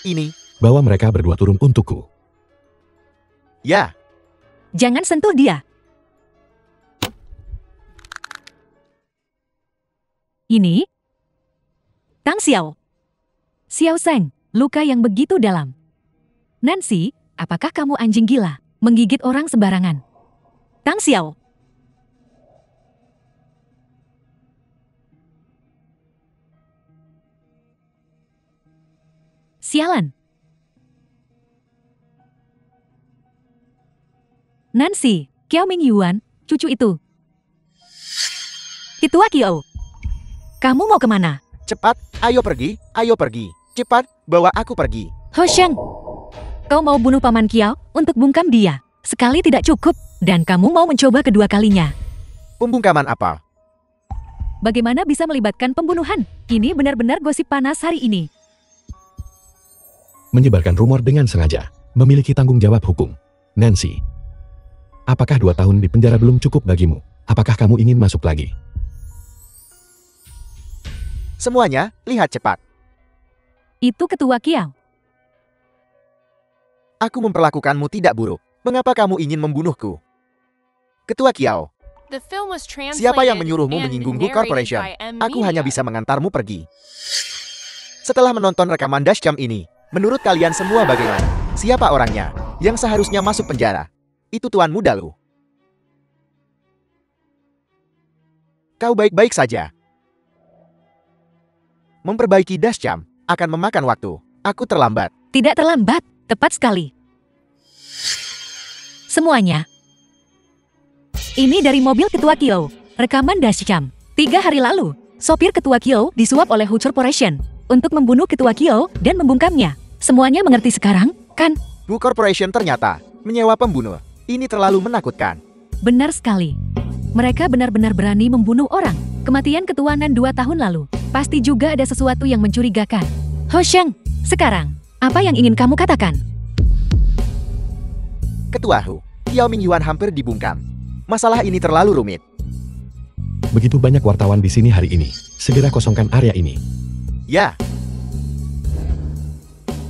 Ini, Bawa mereka berdua turun untukku. ya. Jangan sentuh dia. Ini Tang Xiao. Xiao Seng, luka yang begitu dalam. Nancy, apakah kamu anjing gila, menggigit orang sembarangan? Tang Xiao. Sialan. Nancy, Kiao Mingyuan, cucu itu. Ketua Kiao. Kamu mau kemana? Cepat, ayo pergi, ayo pergi. Cepat, bawa aku pergi. Ho Sheng, kau mau bunuh Paman Kiao untuk bungkam dia. Sekali tidak cukup, dan kamu mau mencoba kedua kalinya. Pembungkaman apa? Bagaimana bisa melibatkan pembunuhan? Ini benar-benar gosip panas hari ini. menyebarkan rumor dengan sengaja, memiliki tanggung jawab hukum. Nancy, apakah 2 tahun di penjara belum cukup bagimu? Apakah kamu ingin masuk lagi? Semuanya, lihat cepat. Itu Ketua Kiao. Aku memperlakukanmu tidak buruk. Mengapa kamu ingin membunuhku? Ketua Kiao, The film was translated siapa yang menyuruhmu and menyinggung Hu narrated Corporation? by M Aku hanya Media. bisa mengantarmu pergi. Setelah menonton rekaman Dashcam ini, menurut kalian semua bagaimana? Siapa orangnya yang seharusnya masuk penjara? Itu Tuan Muda Lu. Kau baik-baik saja. Memperbaiki Dashcam akan memakan waktu. Aku terlambat. Tidak terlambat, tepat sekali. Semuanya. Ini dari mobil Ketua Kiao. Rekaman dashcam. 3 hari lalu, sopir Ketua Kiao disuap oleh Hu Corporation untuk membunuh Ketua Kiao dan membungkamnya. Semuanya mengerti sekarang, kan? Hu Corporation ternyata menyewa pembunuh. Ini terlalu menakutkan. Benar sekali. Mereka benar-benar berani membunuh orang. Kematian Ketua Nan 2 tahun lalu. Pasti juga ada sesuatu yang mencurigakan. Ho Sheng, sekarang, apa yang ingin kamu katakan? Ketua Hu, Yao Mingyuan hampir dibungkam. Masalah ini terlalu rumit. Begitu banyak wartawan di sini hari ini. Segera kosongkan area ini. Ya.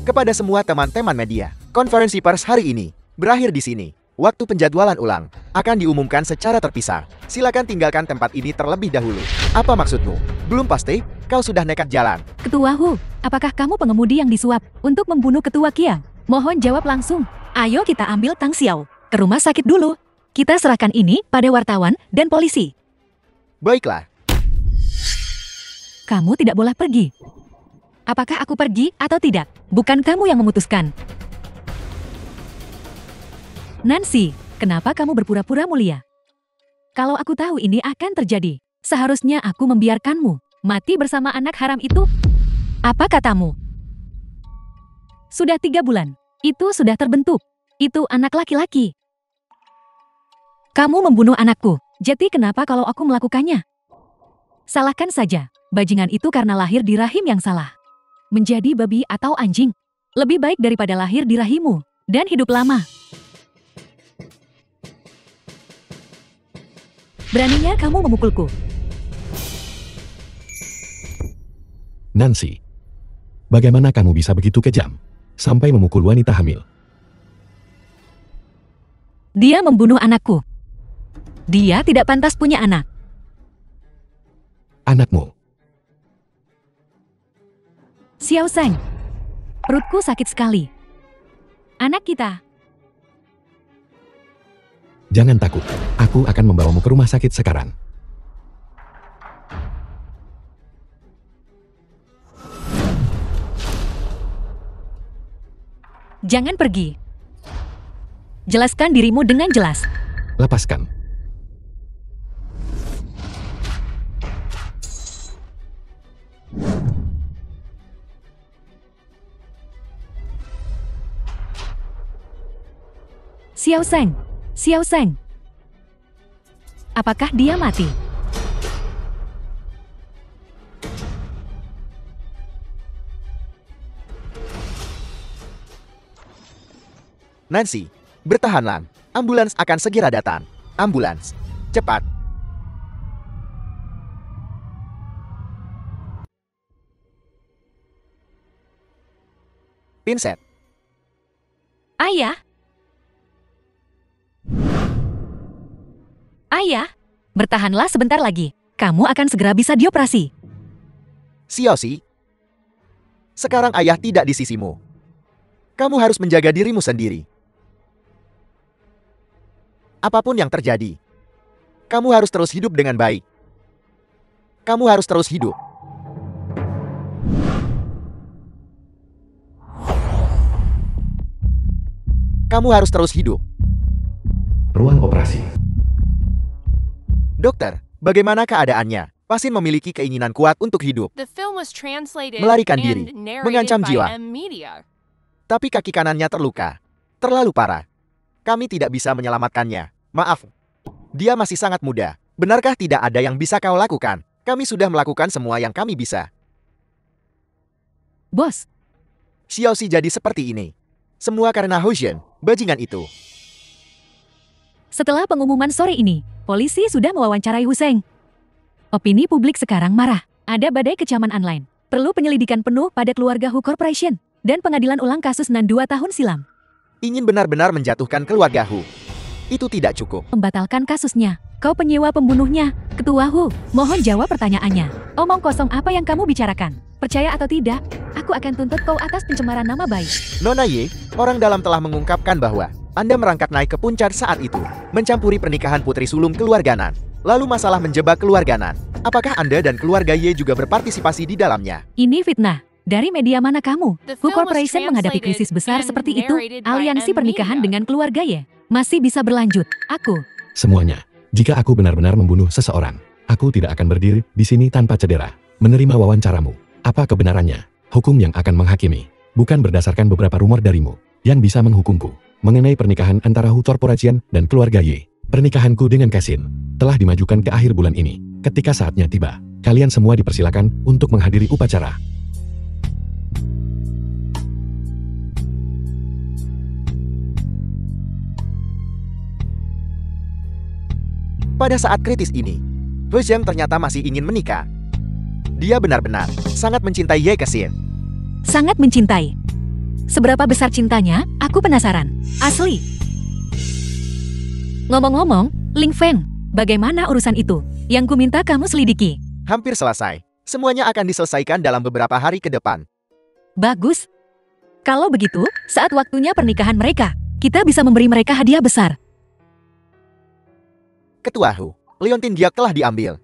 Kepada semua teman-teman media, konferensi pers hari ini berakhir di sini. Waktu penjadwalan ulang akan diumumkan secara terpisah. Silakan tinggalkan tempat ini terlebih dahulu. Apa maksudmu? Belum pasti? Kau sudah nekat jalan. Ketua Hu, apakah kamu pengemudi yang disuap untuk membunuh Ketua Kiao? Mohon jawab langsung. Ayo kita ambil Tang Xiao ke rumah sakit dulu. Kita serahkan ini pada wartawan dan polisi. Baiklah. Kamu tidak boleh pergi. Apakah aku pergi atau tidak? Bukan kamu yang memutuskan. Nancy, kenapa kamu berpura-pura mulia? Kalau aku tahu ini akan terjadi, seharusnya aku membiarkanmu mati bersama anak haram itu. Apa katamu? Sudah 3 bulan. Itu sudah terbentuk. Itu anak laki-laki. Kamu membunuh anakku. Jadi kenapa kalau aku melakukannya? Salahkan saja. Bajingan itu karena lahir di rahim yang salah. Menjadi babi atau anjing. Lebih baik daripada lahir di rahimmu dan hidup lama. Beraninya kamu memukulku. Nancy, bagaimana kamu bisa begitu kejam? Sampai memukul wanita hamil. Dia membunuh anakku. Dia tidak pantas punya anak. Anakmu. Xiao Zhang. Perutku sakit sekali. Anak kita. Jangan takut. Aku akan membawamu ke rumah sakit sekarang. Jangan pergi. Jelaskan dirimu dengan jelas. Lepaskan. Xiao Zhang. Xiao Zhang. Apakah dia mati? Nancy, bertahanlah. Ambulans akan segera datang. Ambulans. Cepat. Pinset. Ayah. Ayah, bertahanlah sebentar lagi. Kamu akan segera bisa dioperasi. Xiaoxi. Sekarang ayah tidak di sisimu. Kamu harus menjaga dirimu sendiri. Apapun yang terjadi, kamu harus terus hidup dengan baik. Kamu harus terus hidup. Kamu harus terus hidup. Ruang operasi. Dokter, bagaimana keadaannya? Pasien memiliki keinginan kuat untuk hidup, The film was translated Melarikan and diri, narrated mengancam by jiwa. M Media. tapi kaki kanannya terluka. Terlalu parah. Kami tidak bisa menyelamatkannya. Maaf. Dia masih sangat muda. Benarkah tidak ada yang bisa kau lakukan? Kami sudah melakukan semua yang kami bisa. Bos, Xiaoxi jadi seperti ini. Semua karena Hoshen, bajingan itu. Setelah pengumuman sore ini, polisi sudah mewawancarai Hussein. Opini publik sekarang marah. Ada badai kecaman online. Perlu penyelidikan penuh pada keluarga Hu Corporation dan pengadilan ulang kasus Nan 2 tahun silam. Ingin benar-benar menjatuhkan keluarga Hu. Itu tidak cukup. Membatalkan kasusnya. Kau penyewa pembunuhnya. Ketua Hu, mohon jawab pertanyaannya. Omong kosong apa yang kamu bicarakan? Percaya atau tidak, aku akan tuntut kau atas pencemaran nama baik. Nona Ye, orang dalam telah mengungkapkan bahwa Anda merangkak naik ke puncak saat itu, mencampuri pernikahan putri sulung keluarga Nan. Lalu masalah menjebak keluarga Nan. Apakah Anda dan keluarga Ye juga berpartisipasi di dalamnya? Ini fitnah. Dari media mana kamu? The Hu film was Corporation menghadapi krisis besar translated seperti and itu. narrated by Aliansi M pernikahan Media. dengan keluarga Ye masih bisa berlanjut. Aku Semuanya. Jika aku benar-benar membunuh seseorang, aku tidak akan berdiri di sini tanpa cedera. Menerima wawancaramu. Apa kebenarannya? Hukum yang akan menghakimi. Bukan berdasarkan beberapa rumor darimu. Yang bisa menghukumku. Mengenai pernikahan antara Hu Corporation dan keluarga Ye. Pernikahanku dengan Kasin telah dimajukan ke akhir bulan ini. Ketika saatnya tiba, kalian semua dipersilakan untuk menghadiri upacara. Pada saat kritis ini, Hoshen ternyata masih ingin menikah. Dia benar-benar sangat mencintai Ye Kexin. sangat mencintai. Seberapa besar cintanya? Aku penasaran. Asli. Ngomong-ngomong, Ling Feng, bagaimana urusan itu? Yang ku minta kamu selidiki. Hampir selesai. Semuanya akan diselesaikan dalam beberapa hari ke depan. Bagus. Kalau begitu, saat waktunya pernikahan mereka, kita bisa memberi mereka hadiah besar. Ketua Hu, Leontin Giok telah diambil.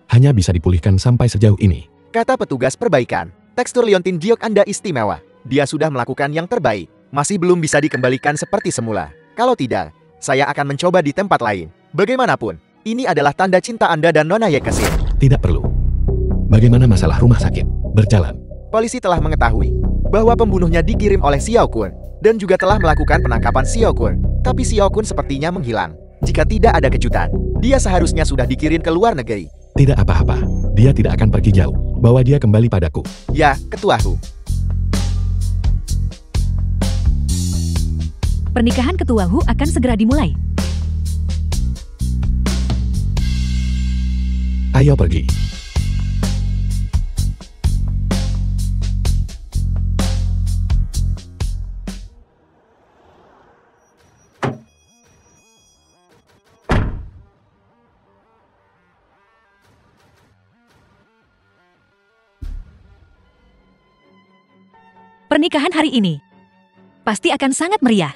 Hanya bisa dipulihkan sampai sejauh ini. Kata petugas perbaikan, tekstur Leontin Giok Anda istimewa. Dia sudah melakukan yang terbaik. Masih belum bisa dikembalikan seperti semula. Kalau tidak, saya akan mencoba di tempat lain. Bagaimanapun, ini adalah tanda cinta Anda dan Nona Ye Kexin. Tidak perlu. Bagaimana masalah rumah sakit? Berjalan. Polisi telah mengetahui bahwa pembunuhnya dikirim oleh Xiao Kun dan juga telah melakukan penangkapan Xiao Kun. Tapi Xiao Kun sepertinya menghilang. Jika tidak ada kejutan, dia seharusnya sudah dikirim ke luar negeri. Tidak apa-apa. Dia tidak akan pergi jauh. Bawa dia kembali padaku. Ya, Ketua Hu. Pernikahan Ketua Hu akan segera dimulai. Ayo pergi. Pernikahan hari ini pasti akan sangat meriah.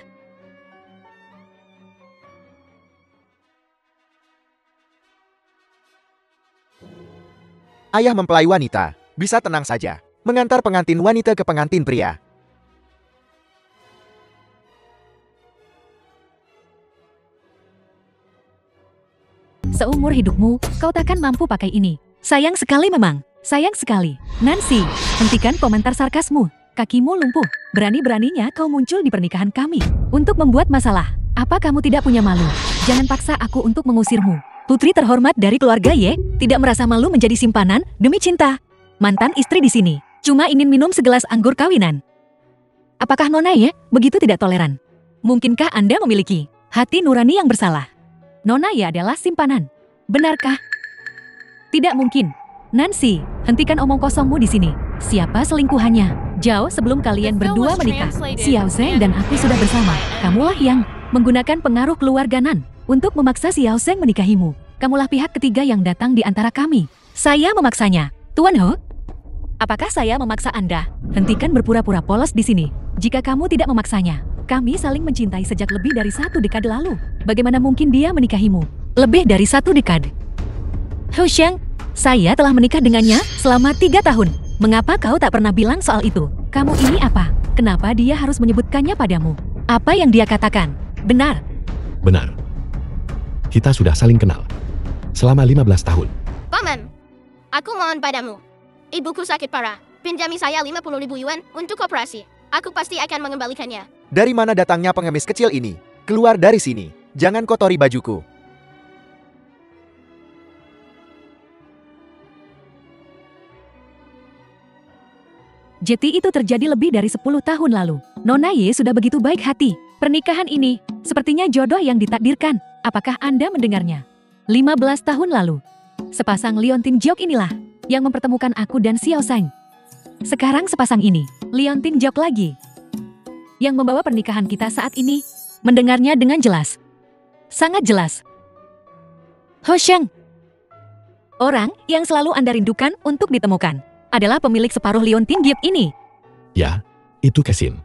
Ayah mempelai wanita, bisa tenang saja. Mengantar pengantin wanita ke pengantin pria. Seumur hidupmu, kau takkan mampu pakai ini. Sayang sekali memang. Sayang sekali. Nancy, hentikan komentar sarkasmu. Kakimu lumpuh. Berani-beraninya kau muncul di pernikahan kami. Untuk membuat masalah. Apa kamu tidak punya malu? Jangan paksa aku untuk mengusirmu. Putri terhormat dari keluarga Ye, tidak merasa malu menjadi simpanan demi cinta. Mantan istri di sini, cuma ingin minum segelas anggur kawinan. Apakah Nona Ye begitu tidak toleran? Mungkinkah Anda memiliki hati nurani yang bersalah? Nona Ye adalah simpanan. Benarkah? Tidak mungkin. Nancy, hentikan omong kosongmu di sini. Siapa selingkuhannya? Jauh sebelum kalian berdua menikah, Xiao Zheng dan aku sudah bersama. Kamulah yang menggunakan pengaruh keluarga Nan untuk memaksa Xiao Zheng menikahimu. Kamulah pihak ketiga yang datang di antara kami. Saya memaksanya. Tuan He, apakah saya memaksa Anda? Hentikan berpura-pura polos di sini. Jika kamu tidak memaksanya, kami saling mencintai sejak lebih dari 1 dekade lalu. Bagaimana mungkin dia menikahimu? Lebih dari 1 dekade. Hu Xiang, saya telah menikah dengannya selama 3 tahun. Mengapa kau tak pernah bilang soal itu? Kamu ini apa? Kenapa dia harus menyebutkannya padamu? Apa yang dia katakan? Benar. Benar. Kita sudah saling kenal. Selama 15 tahun. Paman, aku mohon padamu. Ibuku sakit parah. Pinjami saya 50.000 yuan untuk operasi. Aku pasti akan mengembalikannya. Dari mana datangnya pengemis kecil ini? Keluar dari sini. Jangan kotori bajuku. Jadi itu terjadi lebih dari 10 tahun lalu. Nona Ye sudah begitu baik hati. Pernikahan ini sepertinya jodoh yang ditakdirkan. Apakah Anda mendengarnya? 15 tahun lalu, sepasang Liontin Jiok inilah yang mempertemukan aku dan Xiao Zheng. Sekarang sepasang ini, Liontin Jiok lagi, yang membawa pernikahan kita saat ini. Mendengarnya dengan jelas. Sangat jelas. Ho Sheng, orang yang selalu Anda rindukan untuk ditemukan, adalah pemilik separuh Liontin Jiok ini. Ya, itu Kesin.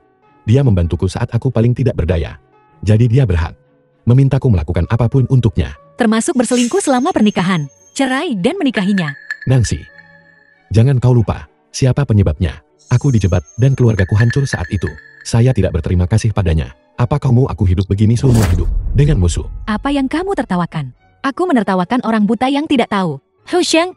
Dia membantuku saat aku paling tidak berdaya. Jadi dia berhak memintaku melakukan apapun untuknya. Termasuk berselingkuh selama pernikahan, cerai dan menikahinya. Nancy, jangan kau lupa, siapa penyebabnya. Aku dijebat dan keluargaku hancur saat itu. Saya tidak berterima kasih padanya. Apa kau mau aku hidup begini seumur hidup dengan musuh? Apa yang kamu tertawakan? Aku menertawakan orang buta yang tidak tahu. Ho Sheng,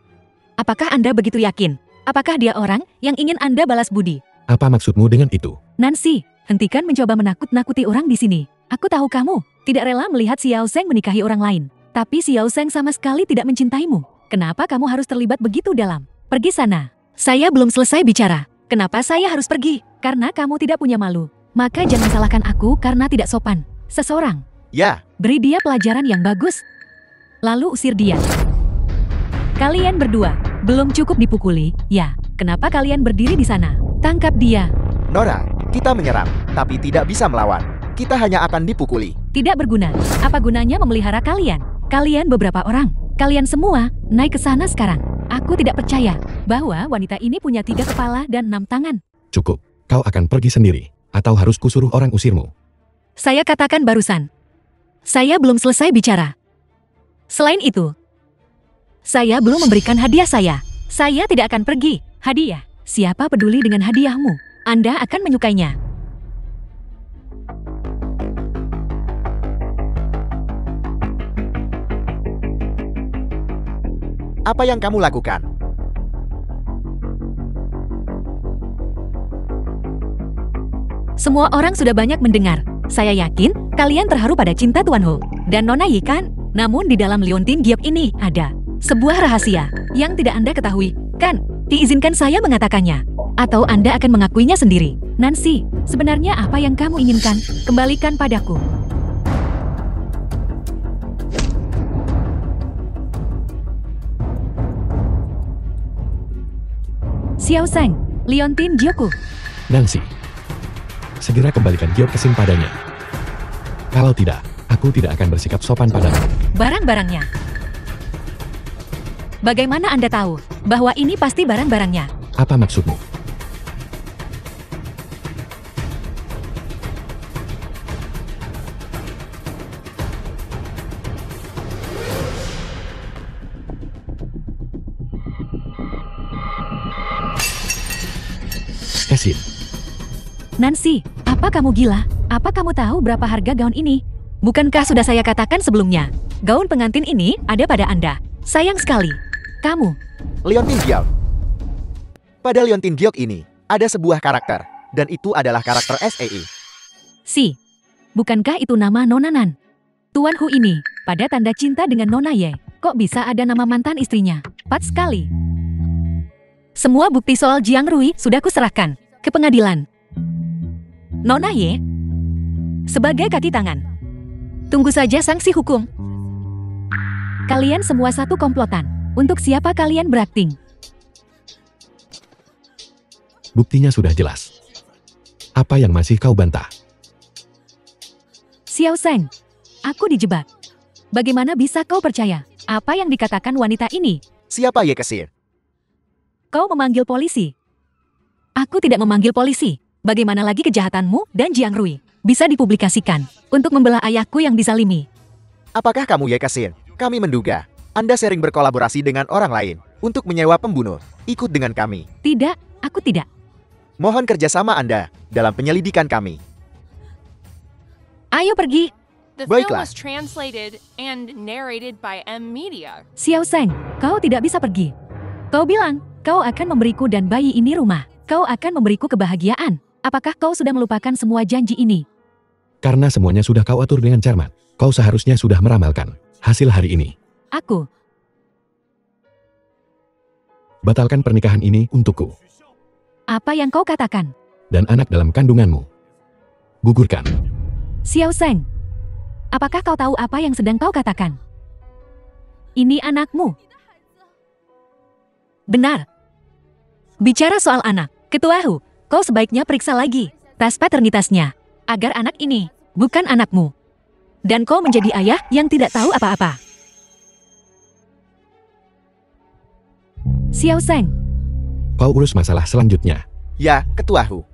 apakah Anda begitu yakin? Apakah dia orang yang ingin Anda balas budi? Apa maksudmu dengan itu? Nancy, hentikan mencoba menakut-nakuti orang di sini. Aku tahu kamu tidak rela melihat Xiao Zheng menikahi orang lain. Tapi Xiao Zheng sama sekali tidak mencintaimu. Kenapa kamu harus terlibat begitu dalam? Pergi sana. Saya belum selesai bicara. Kenapa saya harus pergi? Karena kamu tidak punya malu. Maka jangan salahkan aku karena tidak sopan. Seseorang, Ya, beri dia pelajaran yang bagus. Lalu usir dia. Kalian berdua belum cukup dipukuli, ya? Kenapa kalian berdiri di sana? Tangkap dia. Nora, kita menyerang, tapi tidak bisa melawan. Kita hanya akan dipukuli. Tidak berguna. Apa gunanya memelihara kalian? Kalian beberapa orang. Kalian semua naik ke sana sekarang. Aku tidak percaya bahwa wanita ini punya 3 kepala dan 6 tangan. Cukup, kau akan pergi sendiri. Atau harus kusuruh orang usirmu? Saya katakan barusan. Saya belum selesai bicara. Selain itu, saya belum memberikan hadiah saya. Saya tidak akan pergi. Hadiah? Siapa peduli dengan hadiahmu? Anda akan menyukainya. Apa yang kamu lakukan? Semua orang sudah banyak mendengar. Saya yakin kalian terharu pada cinta Tuan Ho dan Nona Yi kan? Namun di dalam Liontin Jiok ini ada sebuah rahasia yang tidak Anda ketahui, kan? Diizinkan saya mengatakannya. Atau Anda akan mengakuinya sendiri. Nancy, sebenarnya apa yang kamu inginkan? Kembalikan padaku. Xiao Zheng, Liontin Jiokku. Nancy, segera kembalikan Jiok Kesin padanya. Kalau tidak, aku tidak akan bersikap sopan padamu. Barang-barangnya. Bagaimana Anda tahu bahwa ini pasti barang-barangnya? Apa maksudmu? Kesin, Nancy, apa kamu gila? Apa kamu tahu berapa harga gaun ini? Bukankah sudah saya katakan sebelumnya? Gaun pengantin ini ada pada Anda. Sayang sekali. Kamu, Liontin Jiok. Pada Liontin Jiok ini, ada sebuah karakter, dan itu adalah karakter SEI. Si. Bukankah itu nama Nona Nan? Tuan Hu ini, pada tanda cinta dengan Nona Ye. Kok bisa ada nama mantan istrinya? Pat sekali. Semua bukti soal Jiang Rui sudah kuserahkan ke pengadilan. Nona Ye, sebagai kaki tangan. Tunggu saja sanksi hukum. Kalian semua satu komplotan. Untuk siapa kalian berakting? buktinya sudah jelas. Apa yang masih kau bantah? Xiao Zheng, aku dijebak. Bagaimana bisa kau percaya apa yang dikatakan wanita ini? Siapa Ye Kesir? Kau memanggil polisi. Aku tidak memanggil polisi. Bagaimana lagi kejahatanmu dan Jiang Rui bisa dipublikasikan untuk membelah ayahku yang dizalimi? Apakah kamu Ye Kesir? Kami menduga Anda sering berkolaborasi dengan orang lain untuk menyewa pembunuh. Ikut dengan kami. Tidak, aku tidak. Mohon kerjasama Anda dalam penyelidikan kami. Ayo pergi. The film Baiklah. was translated and narrated by M Media. Xiao Zheng, kau tidak bisa pergi. Kau bilang, kau akan memberiku dan bayi ini rumah. Kau akan memberiku kebahagiaan. Apakah kau sudah melupakan semua janji ini? Karena semuanya sudah kau atur dengan cermat, kau seharusnya sudah meramalkan hasil hari ini. Aku. Batalkan pernikahan ini untukku. Apa yang kau katakan? Dan anak dalam kandunganmu. Gugurkan. Xiao Zheng, apakah kau tahu apa yang sedang kau katakan? Ini anakmu. Benar. Bicara soal anak, Ketua Hu, kau sebaiknya periksa lagi tes paternitasnya, agar anak ini bukan anakmu. Dan kau menjadi ayah yang tidak tahu apa-apa. Xiao Zheng, Kau urus masalah selanjutnya. Ya, Ketua Hu.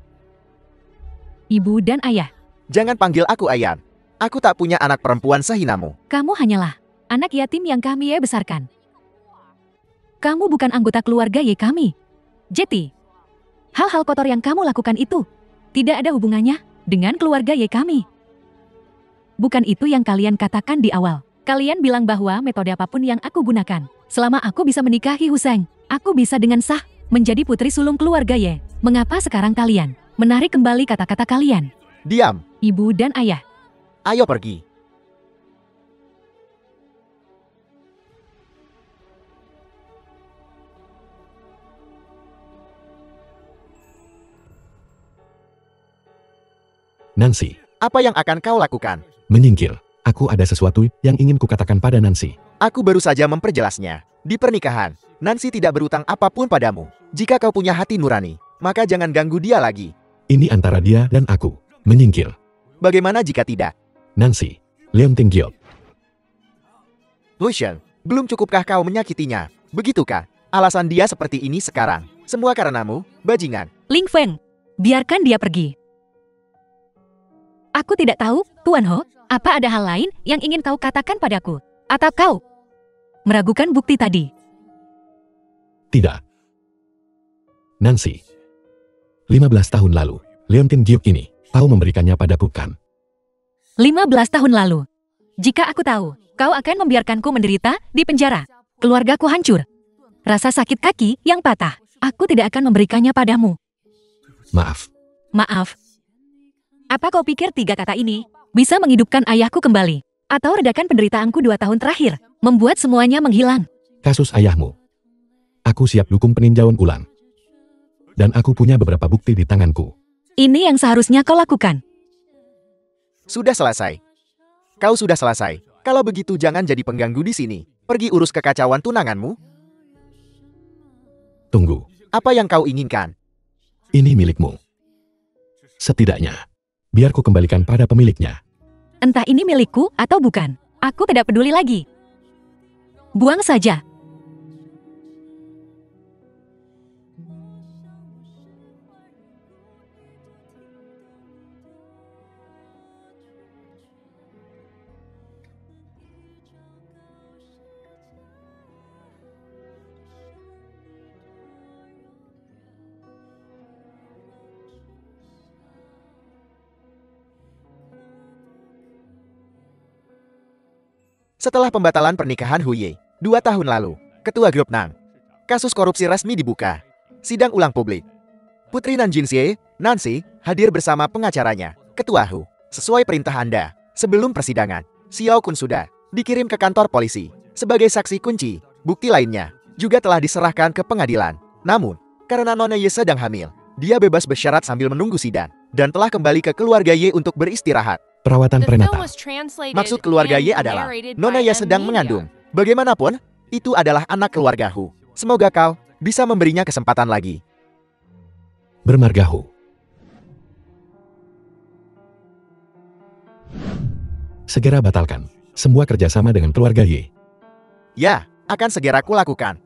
ibu dan ayah, Jangan panggil aku Ayan. Aku tak punya anak perempuan sehinamu. kamu hanyalah anak yatim yang kami besarkan. Kamu bukan anggota keluarga kami. Jadi, hal-hal kotor yang kamu lakukan itu tidak ada hubungannya dengan keluarga kami. Bukan itu yang kalian katakan di awal. Kalian bilang bahwa metode apapun yang aku gunakan, selama aku bisa menikahi Hussein, aku bisa dengan sah menjadi putri sulung keluarga Ye. Mengapa sekarang kalian menarik kembali kata-kata kalian? Diam. Ibu dan ayah, Ayo pergi. Nancy, Apa yang akan kau lakukan? menyingkir. Aku ada sesuatu yang ingin kukatakan pada Nancy. Aku baru saja memperjelasnya. Di pernikahan, Nancy tidak berutang apapun padamu. Jika kau punya hati nurani, maka jangan ganggu dia lagi. Ini antara dia dan aku. Menyingkir. Bagaimana jika tidak? Nancy, Leonting Giok. Lucian, belum cukupkah kau menyakitinya? Begitukah? Alasan dia seperti ini sekarang. Semua karenamu, bajingan. Ling Feng, biarkan dia pergi. Aku tidak tahu, Tuan Ho, apa ada hal lain yang ingin kau katakan padaku? Atau kau meragukan bukti tadi? Tidak. Nancy. 15 tahun lalu, Leonting Giok ini tahu memberikannya padaku kan? 15 tahun lalu. Jika aku tahu, kau akan membiarkanku menderita di penjara. Keluargaku hancur. Rasa sakit kaki yang patah. Aku tidak akan memberikannya padamu. Maaf. Maaf. Apa kau pikir 3 kata ini bisa menghidupkan ayahku kembali? Atau redakan penderitaanku 2 tahun terakhir? Membuat semuanya menghilang? Kasus ayahmu. Aku siap dukung peninjauan ulang. Dan aku punya beberapa bukti di tanganku. Ini yang seharusnya kau lakukan. Sudah selesai. Kau sudah selesai. Kalau begitu jangan jadi pengganggu di sini. Pergi urus kekacauan tunanganmu. Tunggu. Apa yang kau inginkan? Ini milikmu. Setidaknya, biar ku kembalikan pada pemiliknya. Entah ini milikku atau bukan. Aku tidak peduli lagi. Buang saja. Setelah pembatalan pernikahan Huye, 2 tahun lalu, Ketua Grup Nang. Kasus korupsi resmi dibuka. Sidang ulang publik. Putri Nan Jinxie, Nancy, hadir bersama pengacaranya, Ketua Hu. Sesuai perintah Anda, sebelum persidangan, Xiao Kun sudah dikirim ke kantor polisi sebagai saksi kunci. Bukti lainnya juga telah diserahkan ke pengadilan. Namun, karena Nona Ye sedang hamil, dia bebas bersyarat sambil menunggu sidang dan telah kembali ke keluarga Ye untuk beristirahat. Perawatan The film prenatal. was translated Maksud keluarga and Ye adalah narrated Nona by Ye M sedang Media. mengandung. Bagaimanapun, itu adalah anak keluarga Hu. Semoga kau bisa memberinya kesempatan lagi. Bermargahu. Segera batalkan semua kerjasama dengan keluarga Ye. Ya, akan segera kulakukan.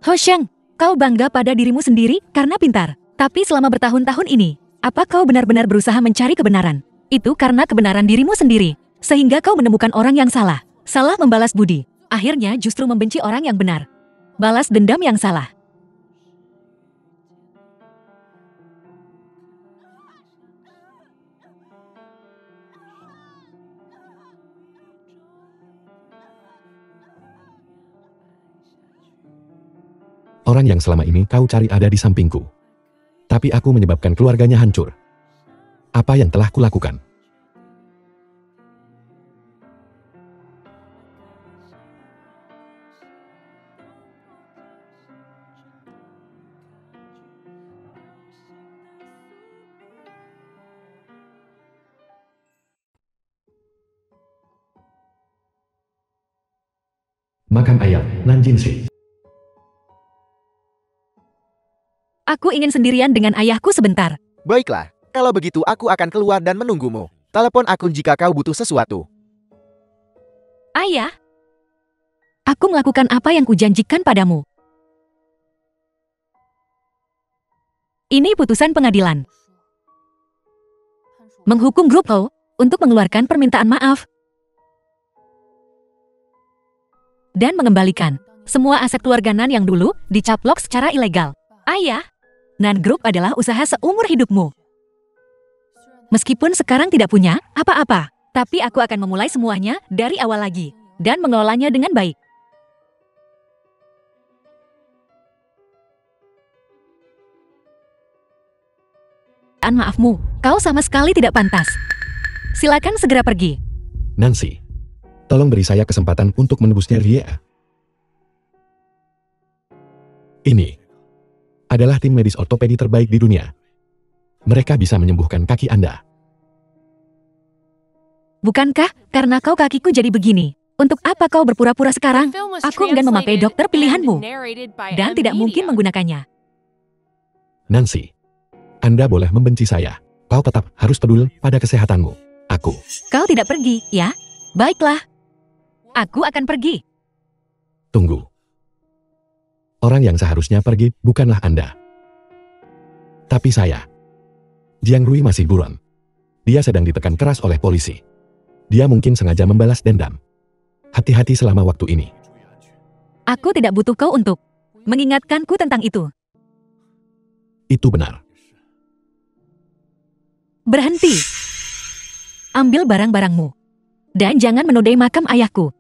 Ho Sheng, kau bangga pada dirimu sendiri karena pintar. Tapi selama bertahun-tahun ini, apa kau benar-benar berusaha mencari kebenaran? Itu karena kebenaran dirimu sendiri. Sehingga kau menemukan orang yang salah. Salah membalas budi. Akhirnya justru membenci orang yang benar. Balas dendam yang salah. Orang yang selama ini kau cari ada di sampingku. Tapi aku menyebabkan keluarganya hancur. Apa yang telah kulakukan? Makam ayam Nanjinshi. Aku ingin sendirian dengan ayahku sebentar. Baiklah, kalau begitu aku akan keluar dan menunggumu. Telepon aku jika kau butuh sesuatu. Ayah, aku melakukan apa yang kujanjikan padamu. Ini putusan pengadilan. Menghukum grup O untuk mengeluarkan permintaan maaf dan mengembalikan semua aset keluarga Nan yang dulu dicaplok secara ilegal. Ayah, Nan Group adalah usaha seumur hidupmu. Meskipun sekarang tidak punya apa-apa, tapi aku akan memulai semuanya dari awal lagi dan mengelolanya dengan baik. Maafmu, kau sama sekali tidak pantas. Silakan segera pergi. Nancy, tolong beri saya kesempatan untuk menebusnya Ria. Ini adalah tim medis ortopedi terbaik di dunia. Mereka bisa menyembuhkan kaki Anda. Bukankah karena kau kakiku jadi begini? Untuk apa kau berpura-pura sekarang? Film was Aku enggan memakai translated dokter pilihanmu and narrated by dan M tidak mungkin Media. menggunakannya. Nancy, Anda boleh membenci saya. Kau tetap harus peduli pada kesehatanmu. Aku. Kau tidak pergi, ya? Baiklah. Aku akan pergi. Tunggu. Orang yang seharusnya pergi bukanlah Anda. Tapi saya. Jiang Rui masih buron. Dia sedang ditekan keras oleh polisi. Dia mungkin sengaja membalas dendam. Hati-hati selama waktu ini. Aku tidak butuh kau untuk mengingatkanku tentang itu. Itu benar. Berhenti. Ambil barang-barangmu. Dan jangan menodai makam ayahku.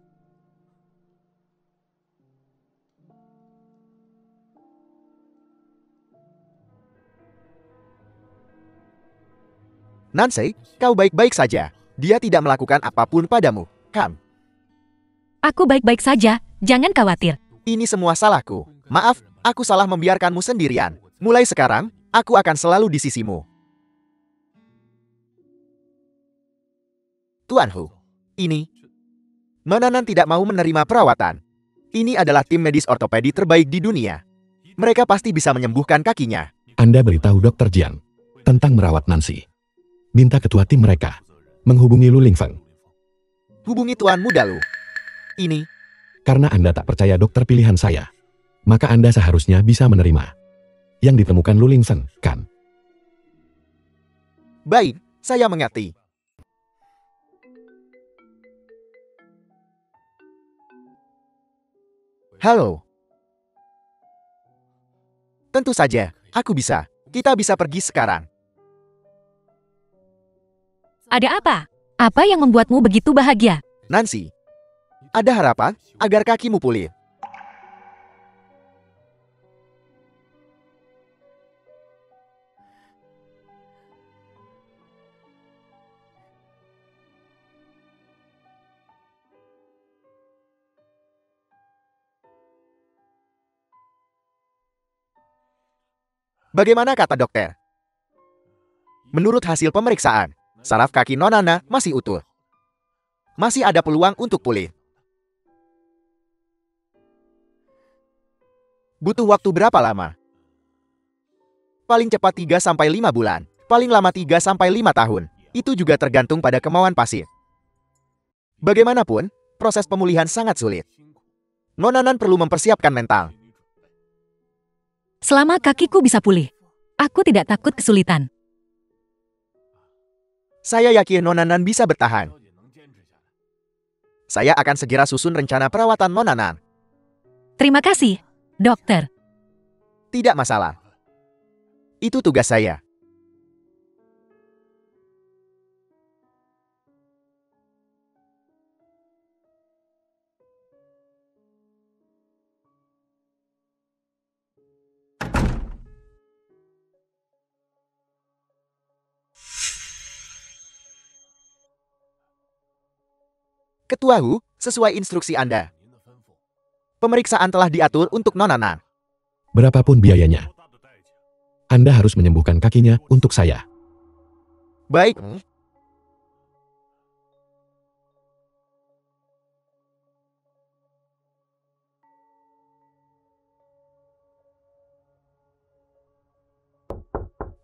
Nancy, kau baik-baik saja. Dia tidak melakukan apapun padamu, kan? Aku baik-baik saja, jangan khawatir. Ini semua salahku. Maaf, aku salah membiarkanmu sendirian. Mulai sekarang, aku akan selalu di sisimu. Tuan Hu, ini Nonanan tidak mau menerima perawatan. Ini adalah tim medis ortopedi terbaik di dunia. Mereka pasti bisa menyembuhkan kakinya. Anda beritahu Dr. Jian tentang merawat Nancy. Minta ketua tim mereka menghubungi Lu Lingfeng. Hubungi Tuan Muda Lu. Ini, Karena Anda tak percaya dokter pilihan saya, maka Anda seharusnya bisa menerima yang ditemukan Lu Lingfeng, kan? baik, saya mengerti. Halo. Tentu saja, aku bisa. Kita bisa pergi sekarang. Ada apa? Apa yang membuatmu begitu bahagia? Nancy, ada harapan agar kakimu pulih. Bagaimana kata dokter? Menurut hasil pemeriksaan, saraf kaki Nonana masih utuh. Masih ada peluang untuk pulih. Butuh waktu berapa lama? Paling cepat 3-5 bulan. Paling lama 3-5 tahun. Itu juga tergantung pada kemauan pasien. Bagaimanapun, proses pemulihan sangat sulit. Nonanan perlu mempersiapkan mental. Selama kakiku bisa pulih, aku tidak takut kesulitan. Saya yakin Nonanan bisa bertahan. Saya akan segera susun rencana perawatan Nonanan. Terima kasih, dokter. Tidak masalah. Itu tugas saya. Ketua Hu, sesuai instruksi Anda. Pemeriksaan telah diatur untuk Nonanan. Berapapun biayanya, Anda harus menyembuhkan kakinya untuk saya. Baik.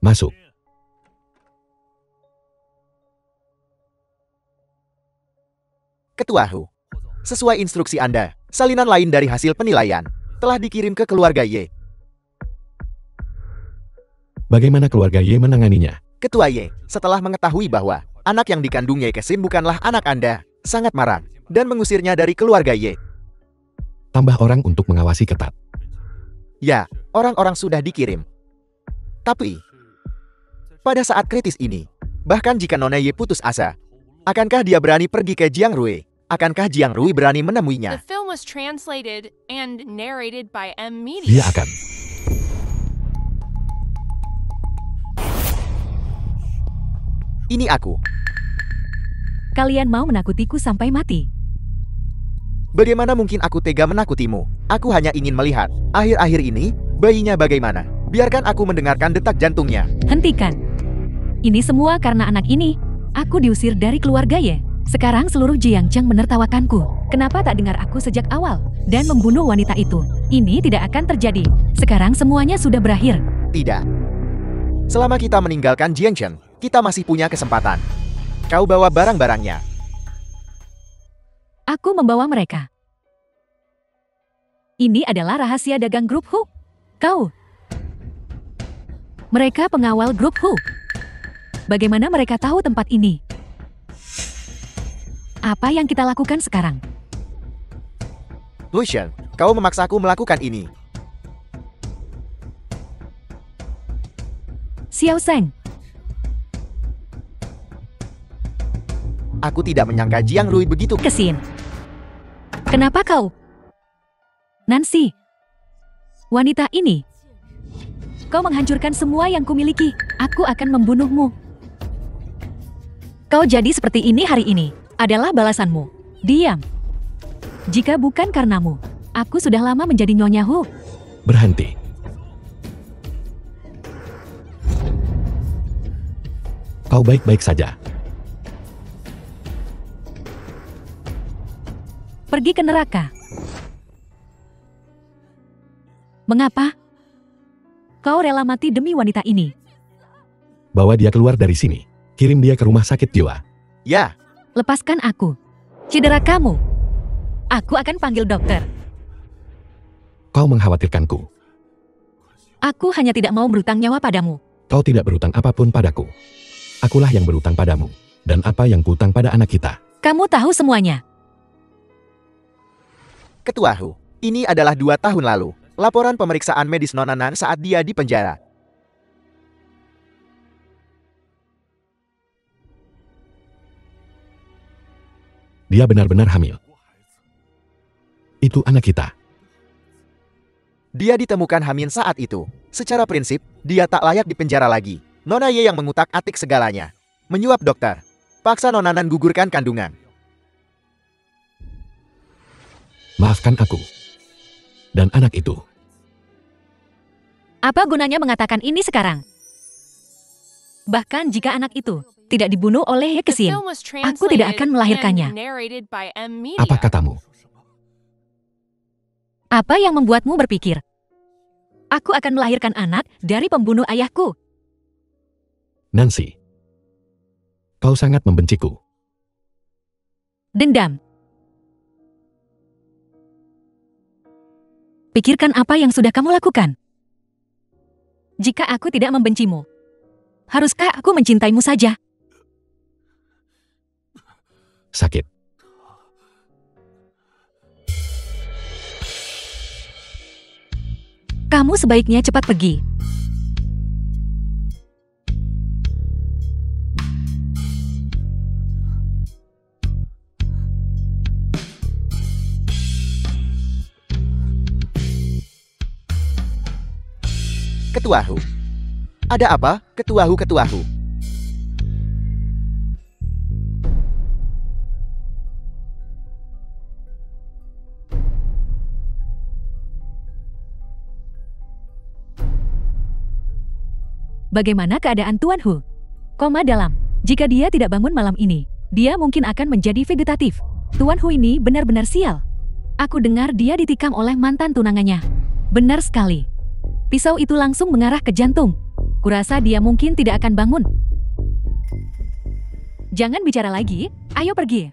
Masuk. Ketua Hu. Sesuai instruksi Anda, salinan lain dari hasil penilaian telah dikirim ke keluarga Ye. Bagaimana keluarga Ye menanganinya? Ketua Ye, setelah mengetahui bahwa anak yang dikandung Ye Kesin bukanlah anak Anda, sangat marah dan mengusirnya dari keluarga Ye. Tambah orang untuk mengawasi ketat. Ya, orang-orang sudah dikirim. Tapi, pada saat kritis ini, bahkan jika Nona Ye putus asa, akankah dia berani pergi ke Jiang Rui? Akankah Jiang Rui berani The menemuinya? film was translated and narrated by M Media. Dia akan. Ini aku. Kalian mau menakutiku sampai mati. Bagaimana mungkin aku tega menakutimu? Aku hanya ingin melihat. Akhir-akhir ini, bayinya bagaimana? Biarkan aku mendengarkan detak jantungnya. Hentikan. Ini semua karena anak ini. Aku diusir dari keluarga Ye. Sekarang seluruh Jiangcheng menertawakanku. Kenapa tak dengar aku sejak awal? Dan membunuh wanita itu. Ini tidak akan terjadi. Sekarang semuanya sudah berakhir. Tidak. Selama kita meninggalkan Jiangcheng, kita masih punya kesempatan. Kau bawa barang-barangnya. Aku membawa mereka. Ini adalah rahasia dagang grup Hu. Kau. Mereka pengawal grup Hu. Bagaimana mereka tahu tempat ini? Apa yang kita lakukan sekarang? Lucian, kau memaksaku melakukan ini. Xiao Zheng. Aku tidak menyangka Jiang Rui begitu. Kesin. Kenapa kau? Nancy. Wanita ini. Kau menghancurkan semua yang kumiliki. Aku akan membunuhmu. Kau jadi seperti ini hari ini. Adalah balasanmu. Diam. Jika bukan karenamu, aku sudah lama menjadi Nyonya Hu. Berhenti. Kau baik-baik saja. Pergi ke neraka. Mengapa? Kau rela mati demi wanita ini. Bawa dia keluar dari sini. Kirim dia ke rumah sakit jiwa. Ya, Lepaskan aku. Cedera kamu. Aku akan panggil dokter. Kau mengkhawatirkanku. Aku hanya tidak mau berutang nyawa padamu. Kau tidak berutang apapun padaku. Akulah yang berutang padamu. Dan apa yang kuutang pada anak kita. Kamu tahu semuanya. Ketua Hu. Ini adalah 2 tahun lalu. Laporan pemeriksaan medis Nona Nan saat dia di penjara. Dia benar-benar hamil. Itu anak kita. Dia ditemukan hamil saat itu. Secara prinsip, dia tak layak dipenjara lagi. Nona Ye yang mengutak-atik segalanya. Menyuap dokter. Paksa Nona Nan gugurkan kandungan. Maafkan aku. Dan anak itu. Apa gunanya mengatakan ini sekarang? Bahkan jika anak itu tidak dibunuh oleh Ye The Kesin, film was aku tidak akan translated melahirkannya. and narrated by M Media. Apa katamu? Apa yang membuatmu berpikir? Aku akan melahirkan anak dari pembunuh ayahku. Nancy. Kau sangat membenciku. Dendam. Pikirkan apa yang sudah kamu lakukan. Jika aku tidak membencimu, haruskah aku mencintaimu saja? Sakit. Kamu sebaiknya cepat pergi. Ketua Hu. Ada apa, Ketua Hu, Ketua Hu? Bagaimana keadaan Tuan Hu? Koma dalam. Jika dia tidak bangun malam ini, dia mungkin akan menjadi vegetatif. Tuan Hu ini benar-benar sial. Aku dengar dia ditikam oleh mantan tunangannya. Benar sekali. Pisau itu langsung mengarah ke jantung. Kurasa dia mungkin tidak akan bangun. Jangan bicara lagi, ayo pergi.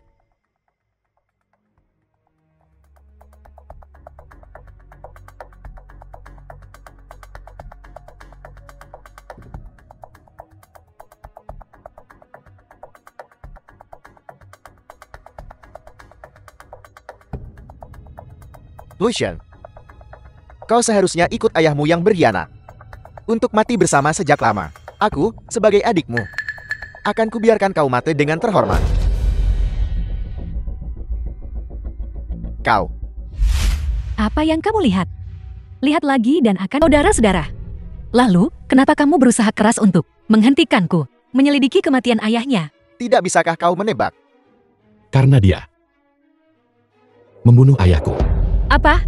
Lucian, kau seharusnya ikut ayahmu yang berkhianat. Untuk mati bersama sejak lama. Aku, sebagai adikmu, akan kubiarkan kau mati dengan terhormat. Kau. Apa yang kamu lihat? Lihat lagi dan akan saudara-saudara. Lalu, kenapa kamu berusaha keras untuk menghentikanku, menyelidiki kematian ayahnya? Tidak bisakah kau menebak? Karena dia membunuh ayahku. Apa?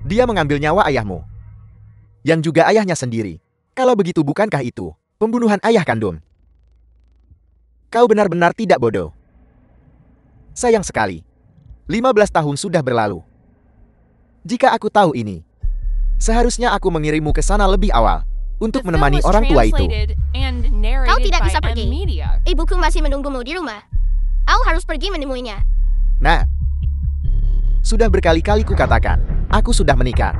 Dia mengambil nyawa ayahmu. Yang juga ayahnya sendiri. Kalau begitu bukankah itu pembunuhan ayah kandung? Kau benar-benar tidak bodoh. Sayang sekali. 15 tahun sudah berlalu. Jika aku tahu ini, seharusnya aku mengirimmu ke sana lebih awal untuk The film menemani was orang tua itu. translated and Kau narrated tidak by bisa M pergi. Media. Ibuku masih menunggumu di rumah. Kau harus pergi menemuinya. Nah, sudah berkali-kali kukatakan, aku sudah menikah.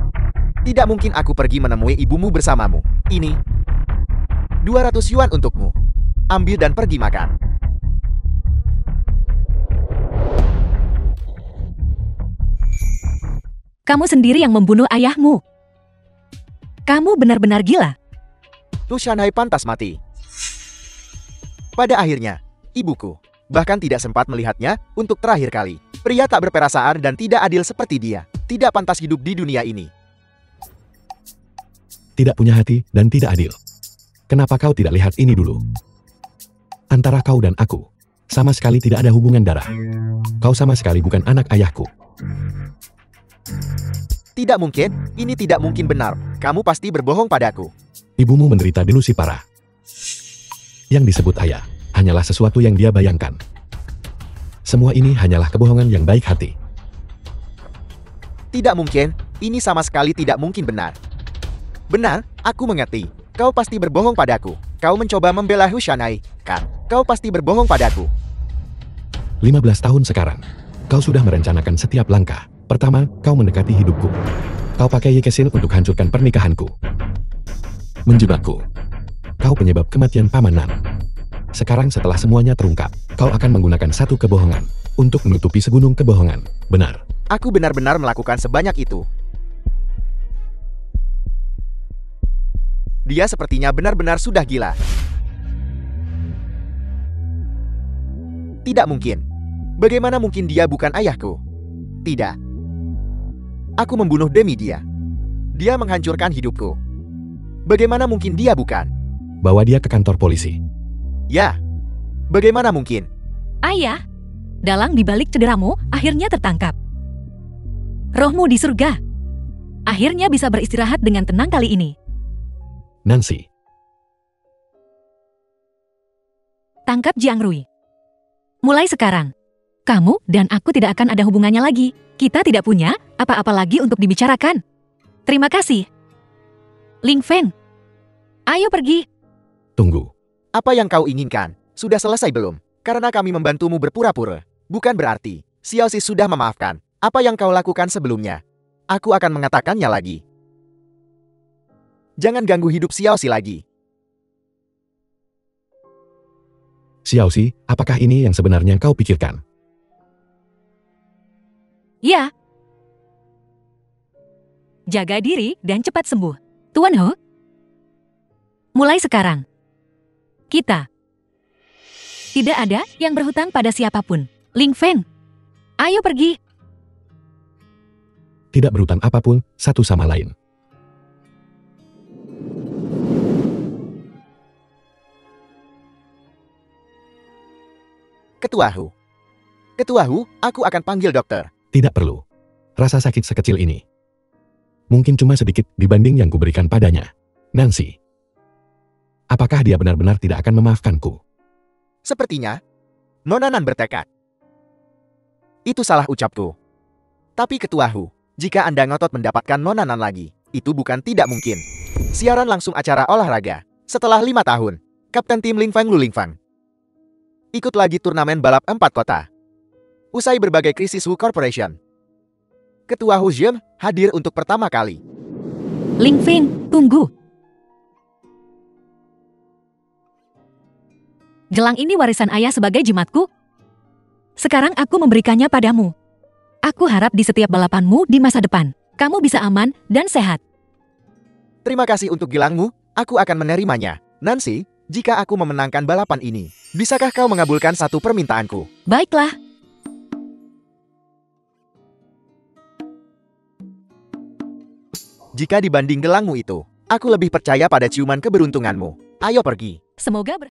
Tidak mungkin aku pergi menemui ibumu bersamamu. Ini 200 yuan untukmu. Ambil dan pergi makan. Kamu sendiri yang membunuh ayahmu. Kamu benar-benar gila. Lucianhai pantas mati. Pada akhirnya, ibuku bahkan tidak sempat melihatnya untuk terakhir kali. Pria tak berperasaan dan tidak adil seperti dia tidak pantas hidup di dunia ini. Tidak punya hati dan tidak adil. Kenapa kau tidak lihat ini dulu? Antara kau dan aku, sama sekali tidak ada hubungan darah. Kau sama sekali bukan anak ayahku. Tidak mungkin, ini tidak mungkin benar. Kamu pasti berbohong padaku. Ibumu menderita delusi parah. Yang disebut ayah, hanyalah sesuatu yang dia bayangkan. Semua ini hanyalah kebohongan yang baik hati. Tidak mungkin, ini sama sekali tidak mungkin benar. Benar, aku mengerti. Kau pasti berbohong padaku. Kau mencoba membela Lucianhai, kan? Kau pasti berbohong padaku. 15 tahun sekarang, kau sudah merencanakan setiap langkah. Pertama, kau mendekati hidupku. Kau pakai Yekesil untuk hancurkan pernikahanku. Menjebakku. Kau penyebab kematian Pamanan. Sekarang setelah semuanya terungkap, kau akan menggunakan satu kebohongan untuk menutupi segunung kebohongan. Benar. Aku benar-benar melakukan sebanyak itu. Dia sepertinya benar-benar sudah gila. Tidak mungkin. Bagaimana mungkin dia bukan ayahku? Tidak. Aku membunuh demi dia. Dia menghancurkan hidupku. Bagaimana mungkin dia bukan? Bawa dia ke kantor polisi. Ya. Bagaimana mungkin? Ayah, dalang di balik cederamu akhirnya tertangkap. Rohmu di surga. Akhirnya bisa beristirahat dengan tenang kali ini. Nancy, Tangkap Jiang Rui. Mulai sekarang, kamu dan aku tidak akan ada hubungannya lagi. Kita tidak punya apa-apa lagi untuk dibicarakan. Terima kasih. Ling Feng, ayo pergi. tunggu. Apa yang kau inginkan? Sudah selesai belum? Karena kami membantumu berpura-pura. Bukan berarti Xiao Xi sudah memaafkan apa yang kau lakukan sebelumnya. Aku akan mengatakannya lagi. Jangan ganggu hidup Xiao Xi lagi. Xiao Xi, apakah ini yang sebenarnya kau pikirkan? Ya. Jaga diri dan cepat sembuh. Tuan He. Mulai sekarang, kita tidak ada yang berhutang pada siapapun. Ling Feng, ayo pergi. Tidak berhutang apapun satu sama lain. Ketua Hu. Ketua Hu, aku akan panggil dokter. Tidak perlu. Rasa sakit sekecil ini. Mungkin cuma sedikit dibanding yang kuberikan padanya. Nancy. Apakah dia benar-benar tidak akan memaafkanku? Sepertinya, Nona Nan bertekad. Itu salah ucapku. Tapi Ketua Hu, jika Anda ngotot mendapatkan Nona Nan lagi, itu bukan tidak mungkin. Siaran langsung acara olahraga. Setelah 5 tahun, Kapten Tim Lingfang Lu Lingfang ikut lagi turnamen balap 4 kota. Usai berbagai krisis Wu Corporation, Ketua Hu Zhem hadir untuk pertama kali. Ling Feng, tunggu. Gelang ini warisan ayah sebagai jimatku. Sekarang aku memberikannya padamu. Aku harap di setiap balapanmu di masa depan, kamu bisa aman dan sehat. Terima kasih untuk gelangmu, aku akan menerimanya. Nancy, jika aku memenangkan balapan ini, bisakah kau mengabulkan satu permintaanku? Baiklah. Jika dibanding gelangmu itu, aku lebih percaya pada ciuman keberuntunganmu. Ayo pergi. Semoga